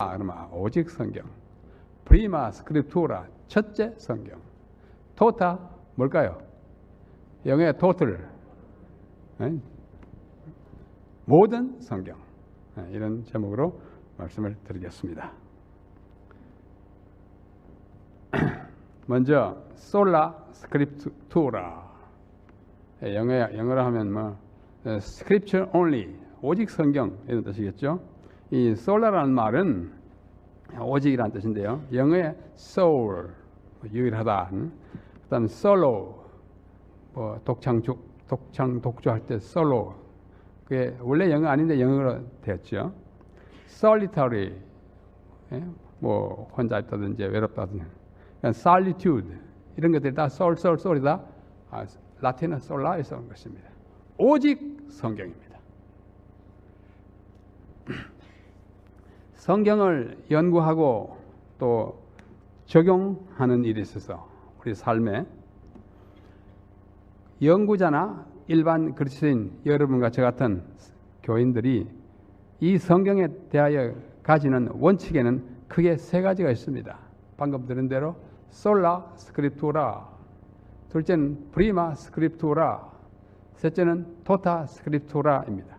그러면 오직 성경. 프리마 스크립투라 첫째 성경. 토타 뭘까요? 영어의 토틀 모든 성경. 이런 제목으로 말씀을 드리겠습니다. 먼저 솔라 스크립투라, 영어로 하면 scripture only, 오직 성경 이런 뜻이겠죠. 이 솔라라는 말은 오직이라는 뜻인데요. 영어의 soul, 유일하다. 그다음 solo, 독주할 때 solo, 그게 원래 영어 아닌데 영어로 되었죠. solitary, 혼자 있다든지 외롭다든지. solitude, 이런 것들이 다 soul이다. 라틴어 솔라에서 온 것입니다. 오직 성경입니다. 성경을 연구하고 또 적용하는 일이 있어서 우리 삶에 연구자나 일반 그리스도인 여러분과 저 같은 교인들이 이 성경에 대하여 가지는 원칙에는 크게 세 가지가 있습니다. 방금 들은 대로 솔라 스크립투라, 둘째는 프리마 스크립투라, 셋째는 토타 스크립투라입니다.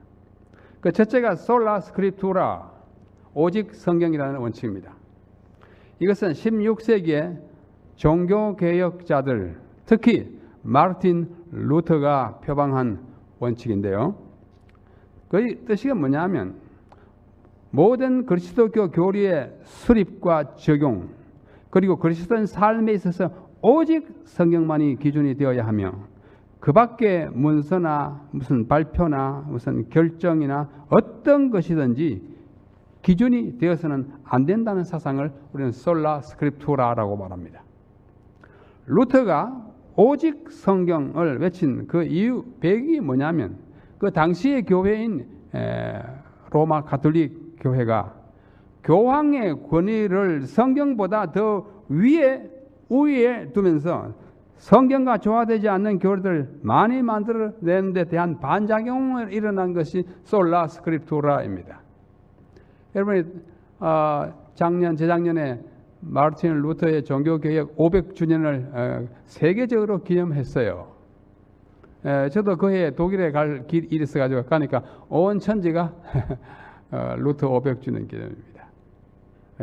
그 첫째가 솔라 스크립투라, 오직 성경이라는 원칙입니다. 이것은 16세기의 종교개혁자들, 특히 마르틴 루터가 표방한 원칙인데요. 그 뜻이 뭐냐면 모든 그리스도교 교리의 수립과 적용, 그리고 그리스도인 삶에 있어서 오직 성경만이 기준이 되어야 하며 그 밖에 문서나 무슨 발표나 무슨 결정이나 어떤 것이든지 기준이 되어서는 안 된다는 사상을 우리는 솔라 스크립투라라고 말합니다. 루터가 오직 성경을 외친 그 이유, 배경이 뭐냐면 그 당시의 교회인 로마 가톨릭 교회가 교황의 권위를 성경보다 더 우위에 두면서 성경과 조화되지 않는 교리들을 많이 만들어내는 데 대한 반작용을 일어난 것이 솔라 스크립투라입니다. 여러분이 재작년에 마르틴 루터의 종교개혁 500주년을 세계적으로 기념했어요. 저도 그 해에 독일에 갈 길이 있어가지고 가니까 온 천지가 루터 500주년 기념입니다.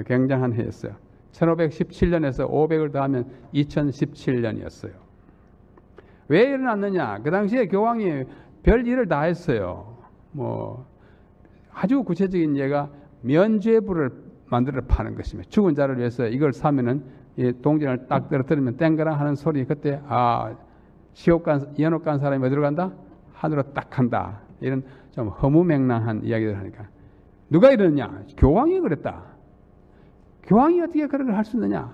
굉장한 해였어요. 1517년에서 500을 더하면 2017년이었어요. 왜 일어났느냐? 그 당시에 교황이 별 일을 다 했어요. 아주 구체적인 예가 면죄부를 만들어 파는 것입니다. 죽은 자를 위해서 이걸 사면은 이 동전을 딱 떨어뜨리면 땡거라 하는 소리, 그때 연옥 간 사람이 어디로 간다? 하늘로 딱 간다. 이런 좀 허무맹랑한 이야기를 하니까 누가 이러느냐? 교황이 그랬다. 교황이 어떻게 그런 걸 할 수 있느냐?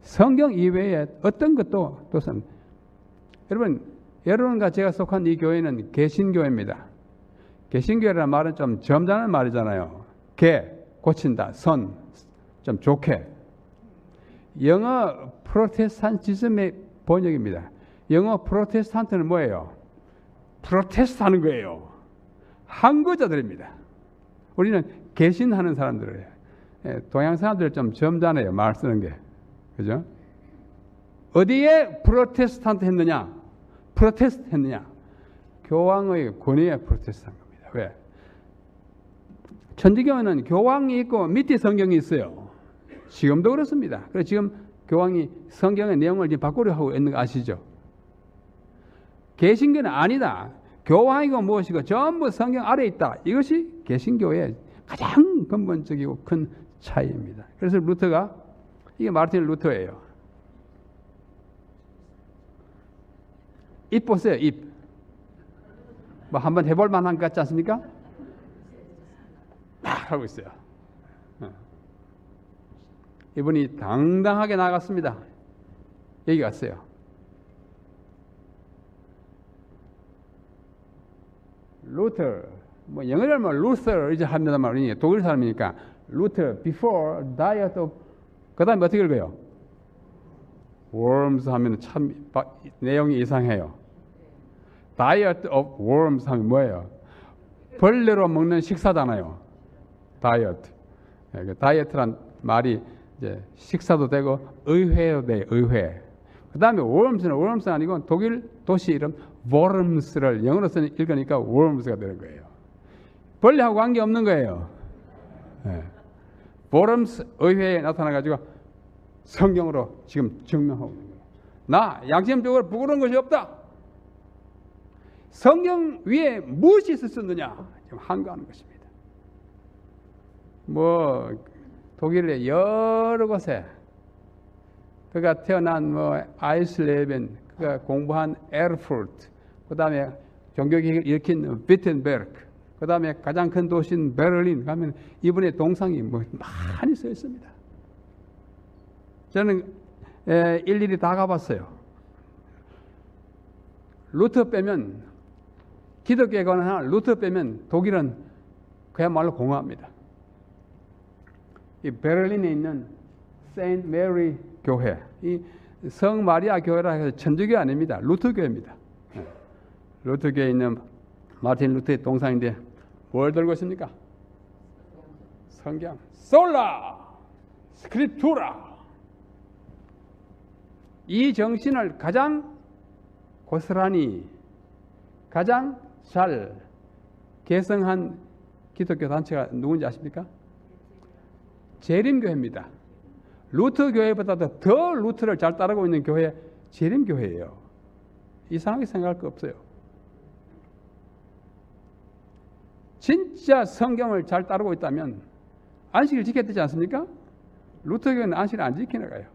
성경 이외에 어떤 것도 또선 여러분과 제가 속한 이 교회는 개신교회입니다. 개신교회라는 말은 좀 점잖은 말이잖아요. 고친다, 좀 좋게. 영어 프로테스탄티즘의 번역입니다. 영어 프로테스탄트는 뭐예요? 프로테스트하는 거예요. 항거자들입니다. 우리는 개신하는 사람들이에요. 동양 사람들 좀 점잖아요, 말 쓰는 게. 그죠? 어디에 프로테스탄트 했느냐? 프로테스트 했느냐? 교황의 권위에 프로테스트 한 겁니다. 왜? 천주교는 교황이 있고 밑에 성경이 있어요. 지금도 그렇습니다. 그래서 지금 교황이 성경의 내용을 지금 바꾸려 하고 있는 거 아시죠? 개신교는 아니다. 교황이고 무엇이고 전부 성경 아래에 있다. 이것이 개신교의 가장 근본적이고 큰 차이입니다. 그래서 루터가, 이게 마르틴 루터예요. 입 보세요, 입. 한번 해볼 만한 것 같지 않습니까? 하고 있어요. 이분이 당당하게 나갔습니다. 여기 갔어요. 루터, 영어를 루터 이제 합니다만 우리 독일 사람이니까 루터 before diet of, 그다음에 어떻게 읽어요? worms 하면 참 내용이 이상해요. diet of worms 하면 뭐예요? 벌레로 먹는 식사잖아요. 다이어트. 그 다이어트란 말이 이제 식사도 되고 의회도 돼, 의회. 그 다음에 월럼스는 아니고 독일 도시 이름 워름스를 영어로 읽으니까 월럼스가 되는 거예요. 벌레하고 관계 없는 거예요. 네. 워럼스 의회에 나타나가지고 성경으로 지금 증명하고 있는 거예요. 나 양심적으로 부끄러운 것이 없다. 성경 위에 무엇이 있을 수 있느냐? 지금 한가하는 것입니다. 뭐 독일의 여러 곳에 그가 태어난 뭐 아이슬레벤, 그가 공부한 에르푸르트, 그 다음에 종교개혁을 일으킨 비텐베르크, 그 다음에 가장 큰 도시인 베를린 가면 이분의 동상이 뭐 많이 써 있습니다. 저는 일일이 다 가봤어요. 루터 빼면, 기독교에 관한 루터 빼면 독일은 그야말로 공허합니다. 이 베를린에 있는 세인트 메리 교회, 이 성마리아 교회라 해서 천주교 아닙니다. 루터교회입니다. 루터교에 있는 마틴 루터의 동상인데 뭘 들고 있습니까? 성경. 솔라 스크립투라. 이 정신을 가장 고스란히, 가장 잘 개성한 기독교 단체가 누군지 아십니까? 재림교회입니다. 루터 교회보다도 더 루터를 잘 따르고 있는 교회 재림교회예요. 이상하게 생각할 거 없어요. 진짜 성경을 잘 따르고 있다면 안식일 지켜야 되지 않습니까? 루터교회는 안식일 안 지키나가요.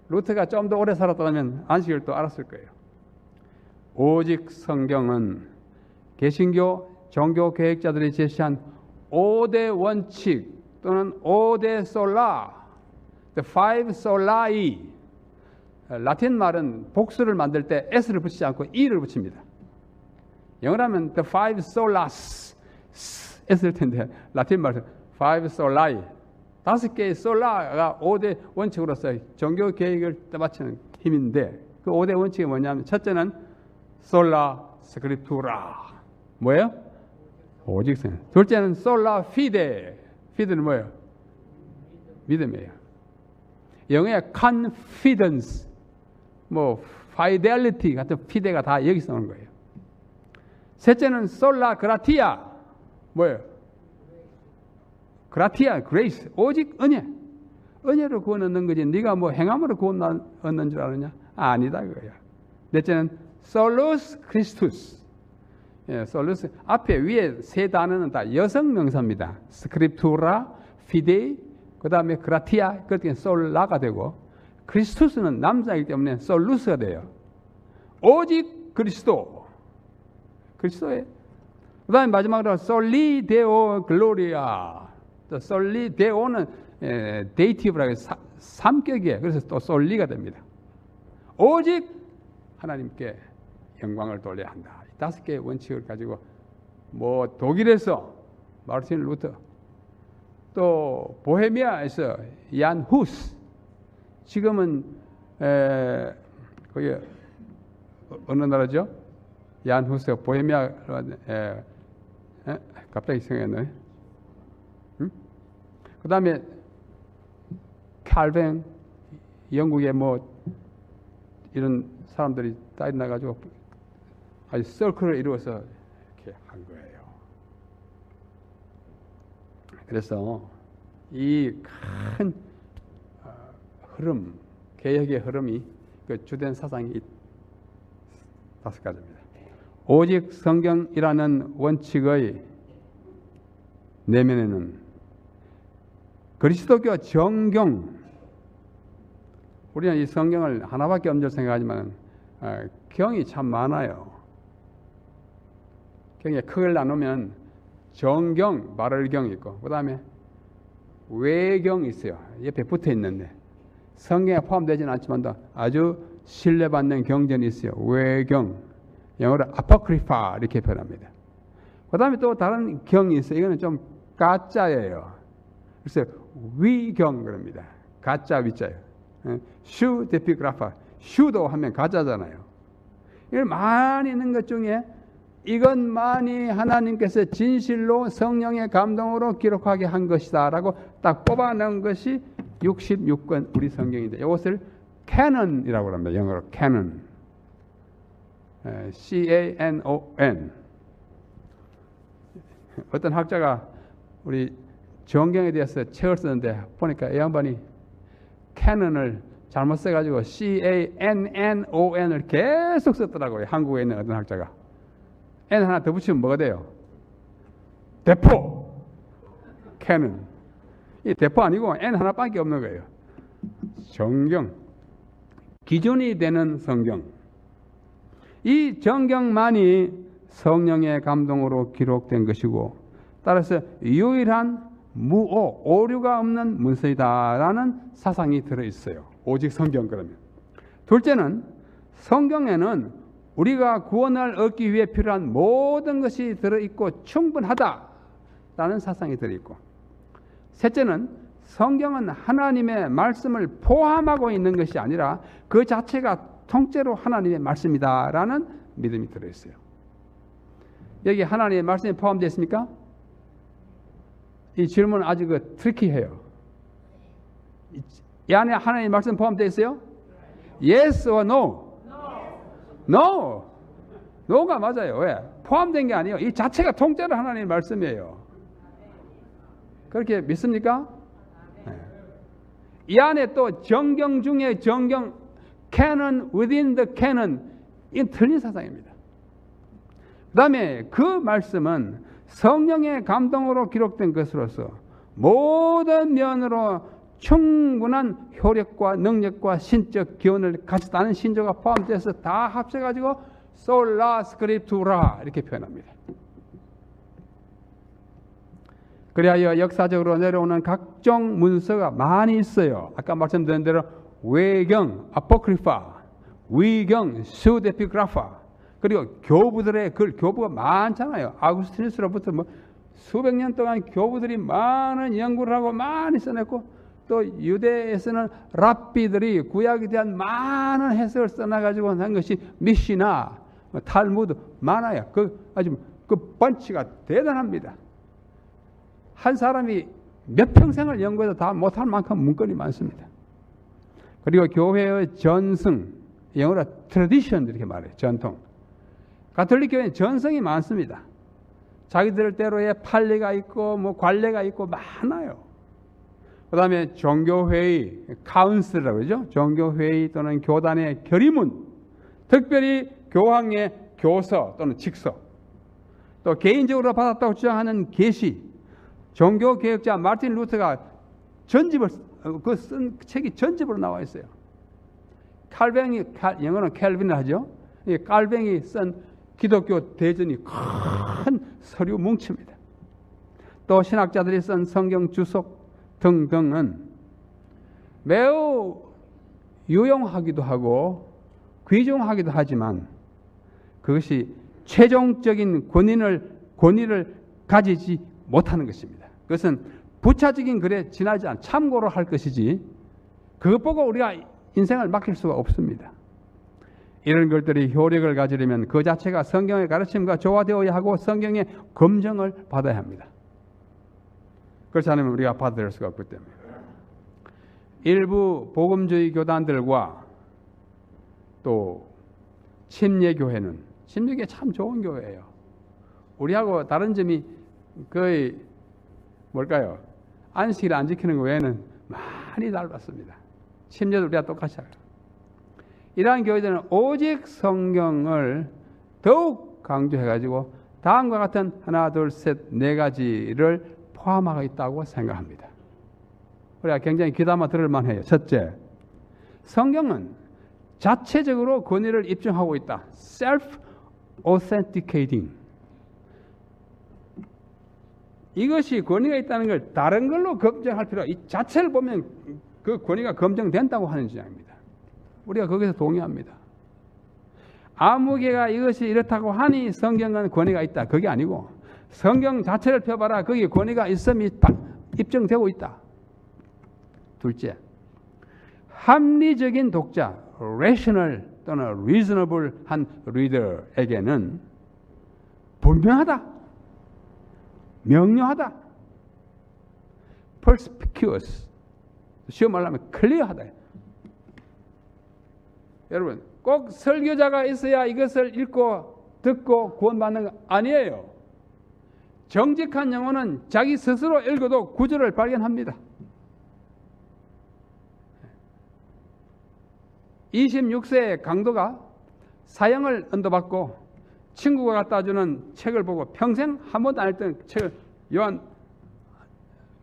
루터가 좀 더 오래 살았다면 안식일 또 알았을 거예요. 오직 성경은 개신교 종교 계획자들이 제시한 5대 원칙 또는 5대 솔라, the five solai. 라틴 말은 복수를 만들 때 s를 붙이지 않고 e를 붙입니다. 영어라면 the five solas s를 텐데 라틴 말은 five solai, 5개의 솔라가 5대 원칙으로서 종교 계획을 떠받치는 힘인데 그 5대 원칙이 뭐냐면 첫째는 솔라 스크립투라. 뭐예요? 오직 성경. 둘째는 솔라 피데. 피드는 뭐예요? 믿음이에요. 영어의 confidence, 뭐 fidelity 같은 피데가 다 여기서 나오는 거예요. 셋째는 솔라 그라티아. 뭐예요? 그라티아, grace. 오직 은혜. 은혜로 구원 얻는 거지 네가 뭐 행함으로 구원 얻는 줄 아느냐? 아니다 그거야. 넷째는 솔루스 크리스투스. 예, 솔루스 앞에 위에 세 단어는 다 여성 명사입니다. 스크립투라, 피데이, 그 다음에 그라티아, 그렇게 솔라가 되고 크리스투스는 남자이기 때문에 솔루스가 돼요. 오직 그리스도. 그리스도예요. 그 다음에 마지막으로 솔리데오 글로리아. 솔리데오는 데이티브라고 해서 삼격이에요. 그래서 또 솔리가 됩니다. 오직 하나님께 영광을 돌려야 한다. 5개의 원칙을 가지고 뭐 독일에서 마르틴 루터, 또 보헤미아에서 얀 후스, 지금은 거기 어느 나라죠? 얀 후스가 보헤미아 갑자기 생각나네. 응? 그 다음에 칼뱅, 영국의 뭐 이런 사람들이 따리 나가지고 아주 서클을 이루어서 이렇게 한 거예요. 그래서 이 큰 흐름, 개혁의 흐름이 그 주된 사상이 5가지입니다. 오직 성경이라는 원칙의 내면에는 그리스도교 정경, 우리는 이 성경을 하나밖에 없는 줄 생각하지만 경이 참 많아요. 경에 크게 나누면 정경, 말을경이 있고 그 다음에 외경이 있어요. 옆에 붙어 있는데 성경에 포함되지는 않지만 아주 신뢰받는 경전이 있어요. 외경, 영어로 아포크리파 이렇게 표현합니다. 그 다음에 또 다른 경이 있어요. 이거는 좀 가짜예요. 그래서 위경 그럽니다. 가짜 위자예요. 슈 데피그라파, 슈도 하면 가짜잖아요. 이걸 많이 있는 것 중에 이것만이 하나님께서 진실로 성령의 감동으로 기록하게 한 것이다 라고 딱 뽑아낸 것이 66권 우리 성경인데 이것을 canon이라고 합니다. 영어로 canon. C-A-N-O-N. 어떤 학자가 우리 정경에 대해서 책을 쓰는데 보니까 이 양반이 canon을 잘못 써가지고 C-A-N-N-O-N을 계속 썼더라고요. 한국에 있는 어떤 학자가. N 하나 더 붙이면 뭐가 돼요? 대포. canon. 이 대포 아니고 N 하나밖에 없는 거예요. 정경. 기준이 되는 성경. 이 정경만이 성령의 감동으로 기록된 것이고 따라서 유일한 무오, 오류가 없는 문서이다라는 사상이 들어있어요. 오직 성경 그러면. 둘째는 성경에는 우리가 구원을 얻기 위해 필요한 모든 것이 들어있고 충분하다라는 사상이 들어있고 셋째는 성경은 하나님의 말씀을 포함하고 있는 것이 아니라 그 자체가 통째로 하나님의 말씀이다라는 믿음이 들어있어요. 여기 하나님의 말씀이 포함되어 있습니까? 이 질문은 아주 트리키해요. 이 안에 하나님의 말씀 포함되어 있어요? Yes or no? No. No가 맞아요. 왜? 포함된 게 아니에요. 이 자체가 통째로 하나님의 말씀이에요. 그렇게 믿습니까? 네. 이 안에 또 정경 중에 정경 canon within the canon 이 틀린 사상입니다. 그 다음에 그 말씀은 성령의 감동으로 기록된 것으로서 모든 면으로 충분한 효력과 능력과 신적 기원을 가졌다는 신조가 포함돼서 다 합쳐가지고 솔라 스크립투라 이렇게 표현합니다. 그리하여 역사적으로 내려오는 각종 문서가 많이 있어요. 아까 말씀드린 대로 외경, 아포크리파, 위경, 수데피그라파 그리고 교부들의 글, 교부가 많잖아요. 아구스티누스로부터 수백 년 동안 교부들이 많은 연구를 하고 많이 써냈고 또 유대에서는 랍비들이 구약에 대한 많은 해석을 써놔가지고 한 것이 미시나, 탈무드 많아요. 아주 그 번치가 대단합니다. 한 사람이 몇 평생을 연구해도 다 못할 만큼 문건이 많습니다. 그리고 교회의 전승, 영어로 tradition 이렇게 말해요. 전통. 가톨릭 교회는 전성이 많습니다. 자기들대로의 판례가 있고 관례가 있고 많아요. 그 다음에 종교회의, 카운슬이라고 그러죠. 종교회의 또는 교단의 결의문, 특별히 교황의 교서 또는 직서, 또 개인적으로 받았다고 주장하는 계시, 종교개혁자 마틴 루터가 전집을 쓴 책이 전집으로 나와 있어요. 영어는 캘빈을 하죠. 칼뱅이 쓴 기독교 대전이 큰 서류 뭉칩니다. 또 신학자들이 쓴 성경 주석 등등은 매우 유용하기도 하고 귀중하기도 하지만 그것이 최종적인 권위를 가지지 못하는 것입니다. 그것은 부차적인 글에 지나지 않아 참고로 할 것이지 그것 보고 우리가 인생을 맡길 수가 없습니다. 이런 것들이 효력을 가지려면 그 자체가 성경의 가르침과 조화되어야 하고 성경의 검증을 받아야 합니다. 그렇지 않으면 우리가 받아들일 수가 없기 때문에 일부 복음주의 교단들과 또 침례교회는 침례교회 참 좋은 교회예요. 우리하고 다른 점이 거의 뭘까요? 안식일을 안 지키는 것 외에는 많이 닮았습니다. 침례도 우리가 똑같이 하고 이러한 교회들은 오직 성경을 더욱 강조해가지고 다음과 같은 하나, 둘, 셋, 네 가지를 포함하고 있다고 생각합니다. 우리가 굉장히 귀담아 들을 만해요. 첫째, 성경은 자체적으로 권위를 입증하고 있다. Self-authenticating. 이것이 권위가 있다는 걸 다른 걸로 검증할 필요가 이 자체를 보면 그 권위가 검증된다고 하는 주장입니다. 우리가 거기서 동의합니다. 아무 개가 이것이 이렇다고 하니 성경은 권위가 있다. 그게 아니고 성경 자체를 펴봐라. 거기에 권위가 있음이 입증되고 있다. 둘째, 합리적인 독자, rational 또는 reasonable 한 리더에게는 분명하다, 명료하다, perspicuous, 쉬운 말로 하면 클리어하다. 여러분, 꼭 설교자가 있어야 이것을 읽고 듣고 구원받는 거 아니에요. 정직한 영혼은 자기 스스로 읽어도 구절을 발견합니다. 26세의 강도가 사형을 언도받고 친구가 갖다 주는 책을 보고 평생 한 번도 안 읽던 책을 요한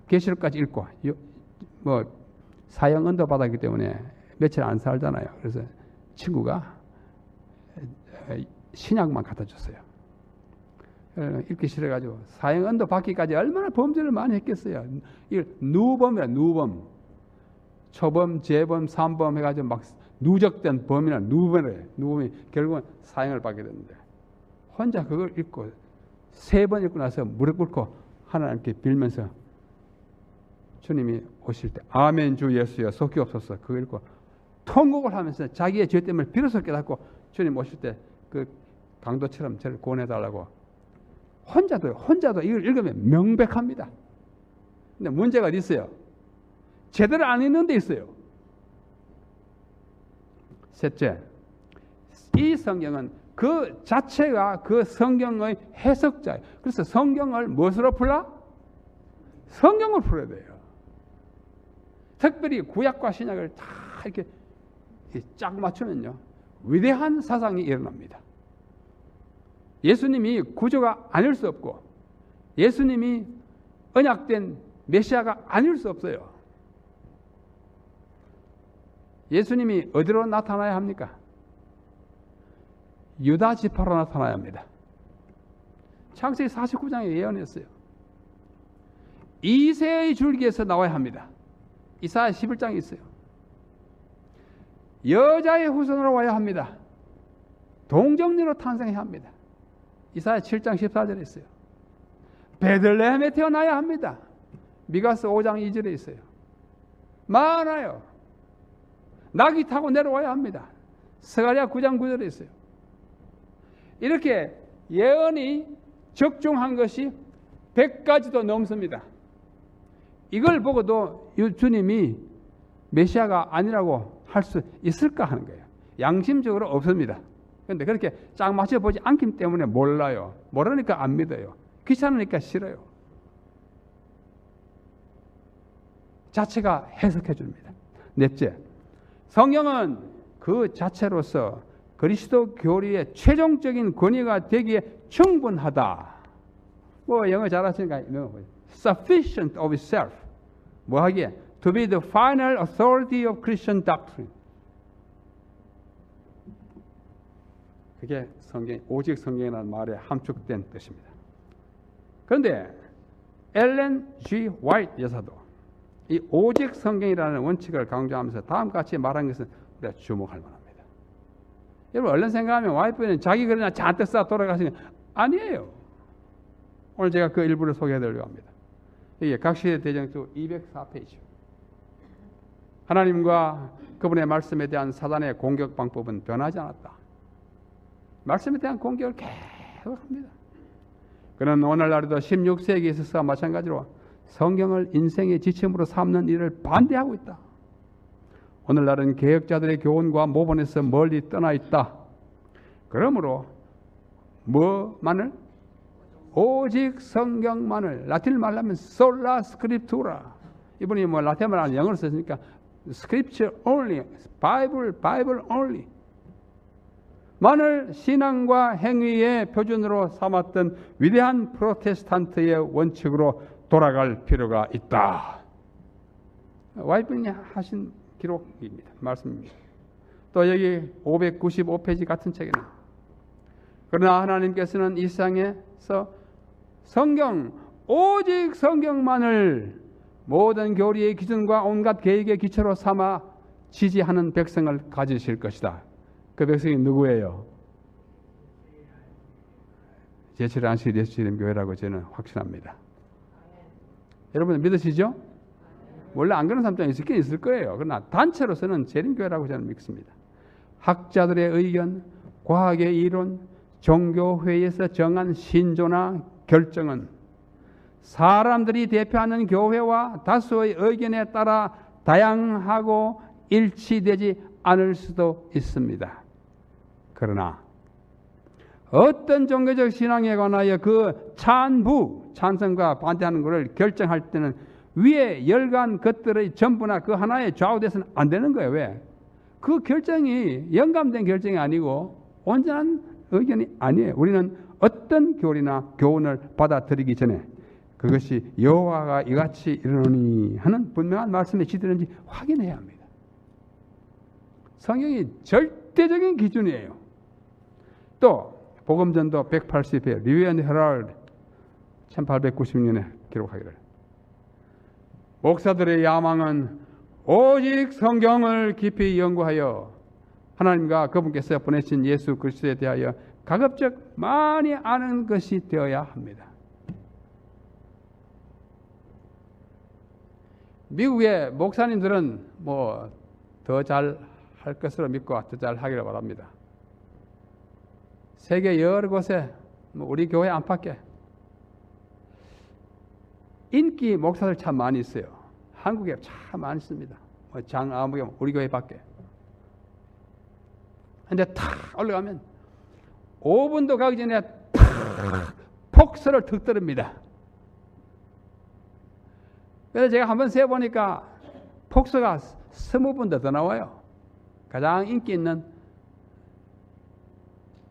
계시록까지 읽고 사형 언도받았기 때문에 며칠 안 살잖아요. 그래서 친구가 신약만 갖다 줬어요. 읽기 싫어가지고 사형 언도 받기까지 얼마나 범죄를 많이 했겠어요. 이걸 누범이라 누범, 초범, 재범, 삼범 해가지고 막 누적된 범이나 누범이 결국은 사형을 받게 됐는데 혼자 그걸 읽고 3번 읽고 나서 무릎 꿇고 하나님께 빌면서 주님이 오실 때 아멘 주 예수여 속기옵소서 그거 읽고 통곡을 하면서 자기의 죄 때문에 비로소 깨닫고 주님 오실 때 그 강도처럼 저를 구원해달라고 혼자도 이걸 읽으면 명백합니다. 근데 문제가 어디 있어요? 제대로 안 읽는 데 있어요. 셋째, 이 성경은 그 자체가 그 성경의 해석자예요. 그래서 성경을 무엇으로 풀라? 성경을 풀어야 돼요. 특별히 구약과 신약을 다 이렇게 쫙 맞추면요, 위대한 사상이 일어납니다. 예수님이 구주가 아닐 수 없고 예수님이 언약된 메시아가 아닐 수 없어요. 예수님이 어디로 나타나야 합니까? 유다 지파로 나타나야 합니다. 창세기 49장에 예언했어요. 이새의 줄기에서 나와야 합니다. 이사야 11장에 있어요. 여자의 후손으로 와야 합니다. 동정녀로 탄생해야 합니다. 이사야 7장 14절에 있어요. 베들레헴에 태어나야 합니다. 미가서 5장 2절에 있어요. 많아요. 낙이 타고 내려와야 합니다. 스가랴 9장 9절에 있어요. 이렇게 예언이 적중한 것이 100가지도 넘습니다. 이걸 보고도 주님이 메시아가 아니라고 할 수 있을까 하는 거예요. 양심적으로 없습니다. 그런데 그렇게 쫙 맞춰보지 않기 때문에 몰라요. 모르니까 안 믿어요. 귀찮으니까 싫어요. 자체가 해석해 줍니다. 넷째, 성경은 그 자체로서 그리스도 교리의 최종적인 권위가 되기에 충분하다. 영어 잘하시니까 sufficient of itself. 뭐 하기에? To be the final authority of Christian doctrine. 그게 오직 성경이라는 말에 함축된 뜻입니다. 그런데 엘렌 G. 화이트 여사도 이 오직 성경이라는 원칙을 강조하면서 다음과 같이 말한 것은 우리가 주목할 만합니다. 여러분 얼른 생각하면 와이프는 자기 그러나 잔뜩 쌓아 돌아가시는 아니에요. 오늘 제가 그 일부를 소개해드리려고 합니다. 이게 각시대 대정수 204페이지. 하나님과 그분의 말씀에 대한 사단의 공격 방법은 변하지 않았다. 말씀에 대한 공격을 계속합니다. 그는 오늘날에도 16세기에 있어서 마찬가지로 성경을 인생의 지침으로 삼는 일을 반대하고 있다. 오늘날은 개혁자들의 교훈과 모본에서 멀리 떠나 있다. 그러므로 뭐만을? 오직 성경만을, 라틴 말로 하면 솔라 스크립투라. 이분이 라틴 말로 영어로 썼으니까 Scripture only, Bible only. 만을 신앙과 행위의 표준으로 삼았던 위대한 프로테스탄트의 원칙으로 돌아갈 필요가 있다. 와이프님이 하신 기록입니다. 말씀입니다. 또 여기 595페이지 같은 책에는 그러나 하나님께서는 이 세상에서 오직 성경만을 모든 교리의 기준과 온갖 계획의 기초로 삼아 지지하는 백성을 가지실 것이다. 그 백성이 누구예요? 제칠한시 예수님 교회라고 저는 확신합니다. 여러분 믿으시죠? 원래 안 그런 사람 있긴 있을 거예요. 그러나 단체로서는 재림교회라고 저는 믿습니다. 학자들의 의견, 과학의 이론, 종교회의에서 정한 신조나 결정은 사람들이 대표하는 교회와 다수의 의견에 따라 다양하고 일치되지 않을 수도 있습니다. 그러나 어떤 종교적 신앙에 관하여 그 찬성과 반대하는 것을 결정할 때는 위에 열간 것들의 전부나 그 하나에 좌우돼서는 안 되는 거예요. 왜? 그 결정이 영감된 결정이 아니고 온전한 의견이 아니에요. 우리는 어떤 교리나 교훈을 받아들이기 전에 그것이 여호와가 이같이 이르노니 하는 분명한 말씀에 지대는지 확인해야 합니다. 성경이 절대적인 기준이에요. 또 복음전도 180회 리뷰 앤 헤럴드 1890년에 기록하기를 목사들의 야망은 오직 성경을 깊이 연구하여 하나님과 그분께서 보내신 예수 그리스도에 대하여 가급적 많이 아는 것이 되어야 합니다. 미국의 목사님들은 뭐 더 잘 할 것으로 믿고 더 잘 하기를 바랍니다. 세계 여러 곳에 우리 교회 안팎에 인기 목사들 참 많이 있어요. 한국에 참 많이 있습니다. 장아무개 우리 교회 밖에. 근데 탁 올라가면 5분도 가기 전에 탁 폭설을 툭 떨읍니다. 그래서 제가 한번 세보니까 폭소가 20분 더 나와요. 가장 인기 있는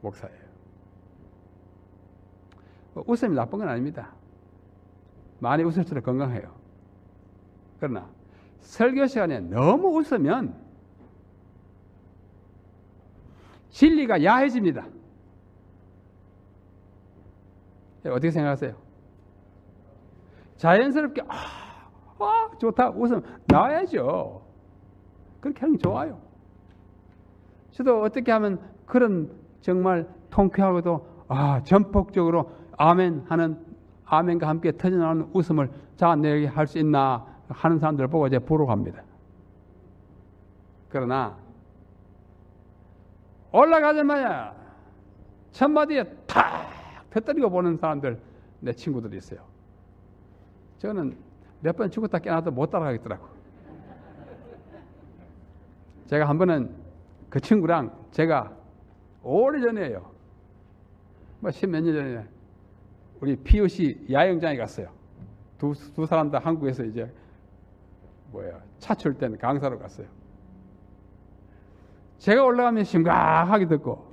목사예요. 웃음이 나쁜 건 아닙니다. 많이 웃을수록 건강해요. 그러나 설교 시간에 너무 웃으면 진리가 야해집니다. 어떻게 생각하세요? 자연스럽게 좋다 웃음 나와야죠. 그렇게 하는 게 좋아요. 저도 어떻게 하면 그런 정말 통쾌하고도 전폭적으로 아멘 하는 아멘과 함께 터져나오는 웃음을 자아내게 할 수 있나 하는 사람들 보고 이제 부러워합니다. 그러나 올라가자마자 첫마디에 탁 터뜨리고 보는 사람들 내 친구들이 있어요. 저는 몇 번 죽었다 깨어나도 못 따라가겠더라고. 제가 한 번은 그 친구랑 제가 오래전에요. 뭐 십몇 년 전에 우리 POC 야영장에 갔어요. 두 사람 다 한국에서 이제 차출된 강사로 갔어요. 제가 올라가면 심각하게 듣고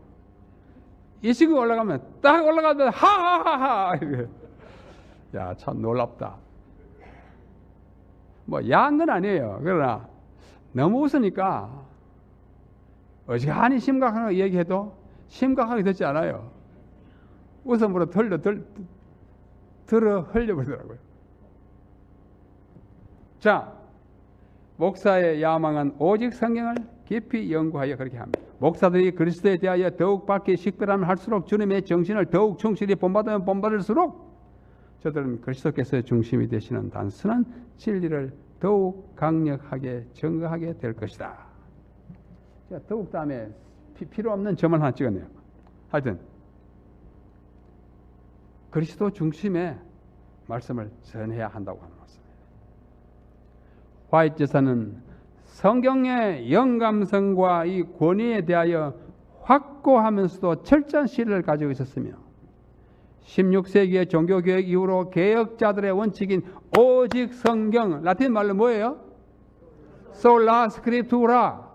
이 친구가 올라가면 딱 올라가면 하하하하 야, 참 놀랍다. 야한 건 아니에요. 그러나 너무 웃으니까 어지간히 심각한 거 얘기해도 심각하게 듣지 않아요. 웃음으로 들어 흘려버리더라고요. 자, 목사의 야망은 오직 성경을 깊이 연구하여 그렇게 합니다. 목사들이 그리스도에 대하여 더욱 밝게 식별하면 할수록 주님의 정신을 더욱 충실히 본받으면 본받을수록 저들은 그리스도께서 중심이 되시는 단순한 진리를 더욱 강력하게 증거하게 될 것이다. 제가 더욱 다음에 필요 없는 점을 하나 찍었네요. 하여튼 그리스도 중심의 말씀을 전해야 한다고 하는 말씀입니다. 화이트 저서는 성경의 영감성과 이 권위에 대하여 확고하면서도 철저한 신뢰를 가지고 있었으며 16세기의 종교개혁 이후로 개혁자들의 원칙인 오직 성경, 라틴 말로 뭐예요? 소라 스크립투라,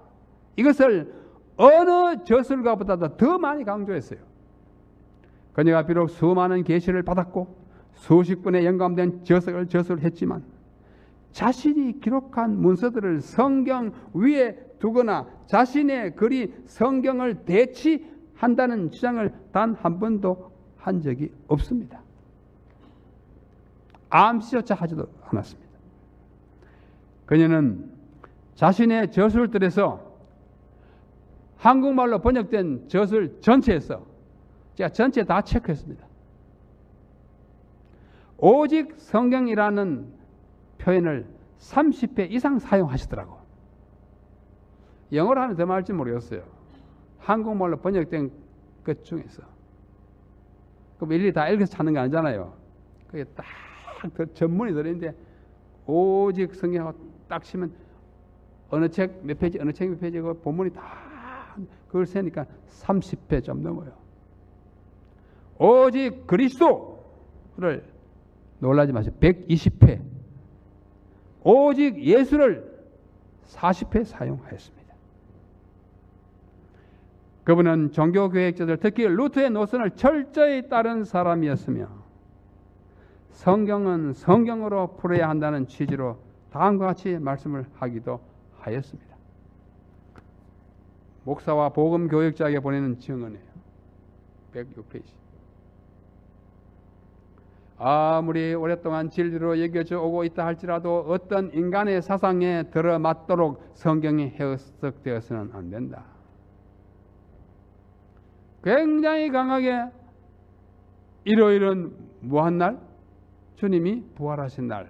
이것을 어느 저술가보다도 더 많이 강조했어요. 그녀가 비록 수많은 계시를 받았고 수십 권의 영감된 저서를 저술했지만 자신이 기록한 문서들을 성경 위에 두거나 자신의 글이 성경을 대치한다는 주장을 단 한 번도 한 적이 없습니다. 암시조차 하지도 않았습니다. 그녀는 자신의 저술들에서 한국말로 번역된 저술 전체에서 제가 전체 다 체크했습니다. 오직 성경이라는 표현을 30회 이상 사용하시더라고. 영어로 하면 더 말할지 모르겠어요. 한국말로 번역된 것 중에서 그럼 일일이 다 읽어서 찾는 거 아니잖아요. 그게 딱 전문이 들어있는데 오직 성경하고 딱 치면 어느 책 몇 페이지, 어느 책 몇 페이지, 그 본문이 다 그걸 세니까 30회 좀 넘어요. 오직 그리스도를 놀라지 마세요. 120회. 오직 예수를 40회 사용하였습니다. 그분은 종교교역자들, 특히 루터의 노선을 철저히 따른 사람이었으며 성경은 성경으로 풀어야 한다는 취지로 다음과 같이 말씀을 하기도 하였습니다. 목사와 복음교역자에게 보내는 증언이에요. 106페이지. 아무리 오랫동안 진리로 여겨져 오고 있다 할지라도 어떤 인간의 사상에 들어맞도록 성경이 해석되어서는 안 된다. 굉장히 강하게 일요일은 무한 날? 주님이 부활하신 날.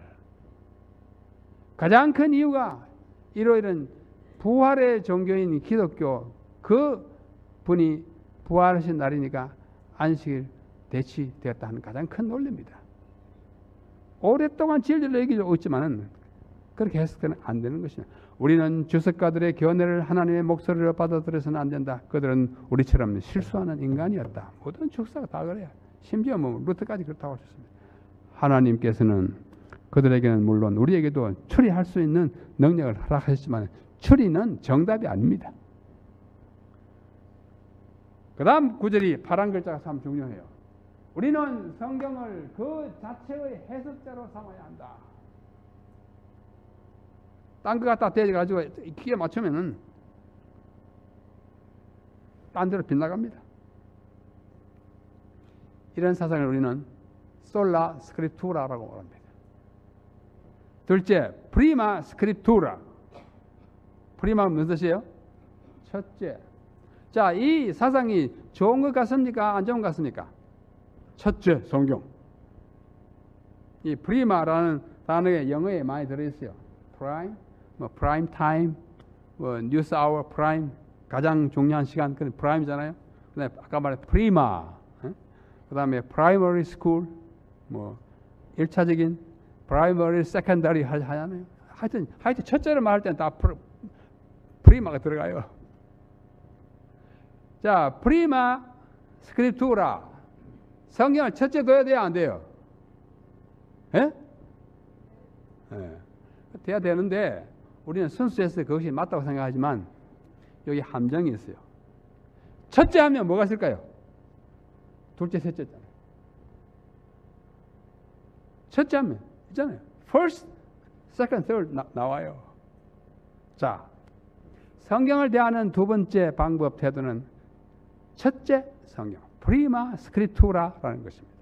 가장 큰 이유가 일요일은 부활의 종교인 기독교 그 분이 부활하신 날이니까 안식일 대치되었다 하는 가장 큰 논리입니다. 오랫동안 진리를 얘기하고 있지만은 그렇게 해석되면 안 되는 것입니다. 우리는 주석가들의 견해를 하나님의 목소리로 받아들여서는 안 된다. 그들은 우리처럼 실수하는 인간이었다. 모든 주석가가 다 그래요. 심지어 뭐 루터까지 그렇다고 하셨습니다. 하나님께서는 그들에게는 물론 우리에게도 추리할 수 있는 능력을 허락하셨지만 추리는 정답이 아닙니다. 그 다음 구절이 파란 글자가 참 중요해요. 우리는 성경을 그 자체의 해석자로 삼아야 한다. 딴 거 갖다 대가지고 기에 맞추면은 딴 데로 빗나갑니다. 이런 사상을 우리는 솔라 스크립투라라고 말합니다. 둘째, 프리마 스크립투라. 프리마는 무슨 뜻이에요? 첫째. 자, 이 사상이 좋은 것 같습니까? 안 좋은 것 같습니까? 첫째, 성경. 이 프리마라는 단어가 영어에 많이 들어있어요. 프라임, 뭐 프라임 타임, 뭐 뉴스 아워 프라임, 가장 중요한 시간, 그 프라임이잖아요. 그다음에 아까 말한 프리마, 그다음에 프라이머리 스쿨, 뭐 1차적인 프라이머리 세컨더리 하잖아요. 하여튼 첫째로 말할 때는 다 프리마가 들어가요. 자, 프리마 스크립투라. 성경을 첫째 둬야 돼요, 안 돼요? 예? 예. 돼야 되는데 우리는 순수해서 그것이 맞다고 생각하지만 여기 함정이 있어요. 첫째 하면 뭐가 있을까요? 둘째, 셋째잖아요. 첫째 하면 있잖아요. First, second, third 나와요. 자, 성경을 대하는 두 번째 방법 태도는 첫째 성경, 프리마 스크립투라라는 것입니다.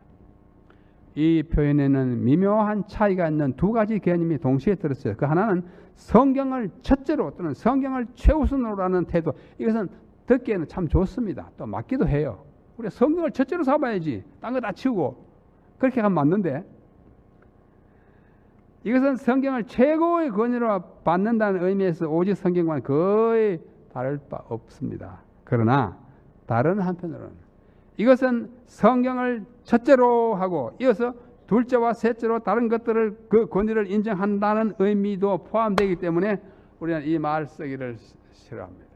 이 표현에는 미묘한 차이가 있는 두 가지 개념이 동시에 들었어요. 그 하나는 성경을 첫째로 또는 성경을 최우선으로 하는 태도. 이것은 듣기에는 참 좋습니다. 또 맞기도 해요. 우리가 성경을 첫째로 삼아야지. 딴 거 다 치우고. 그렇게 하면 맞는데 이것은 성경을 최고의 권위로 받는다는 의미에서 오직 성경과는 거의 다를 바 없습니다. 그러나 다른 한편으로는 이것은 성경을 첫째로 하고 이어서 둘째와 셋째로 다른 것들을 그 권위를 인정한다는 의미도 포함되기 때문에 우리는 이 말 쓰기를 싫어합니다.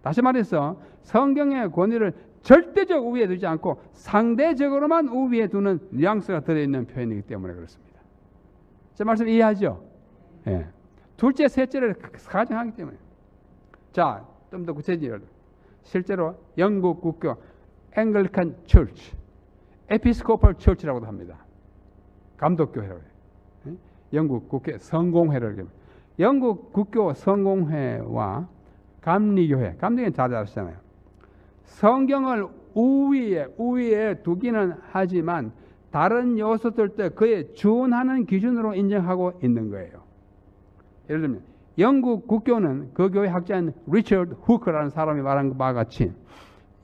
다시 말해서 성경의 권위를 절대적 우위에 두지 않고 상대적으로만 우위에 두는 뉘앙스가 들어있는 표현이기 때문에 그렇습니다. 제 말씀 이해하죠? 예. 둘째, 셋째를 가정하기 때문에. 자, 좀 더 구체적으로 실제로 영국 국교 앵글리칸 처치, 에피스코펄 처치라고도 합니다. 감독교회를. 영국 국교 성공회를. 영국 국교 성공회와 감리교회, 감리교회는 잘 아시잖아요. 성경을 우위에 두기는 하지만 다른 요소들 때 그에 준하는 기준으로 인정하고 있는 거예요. 예를 들면 영국 국교는 그 교회 학자인 리처드 후커라는 사람이 말한 바와 같이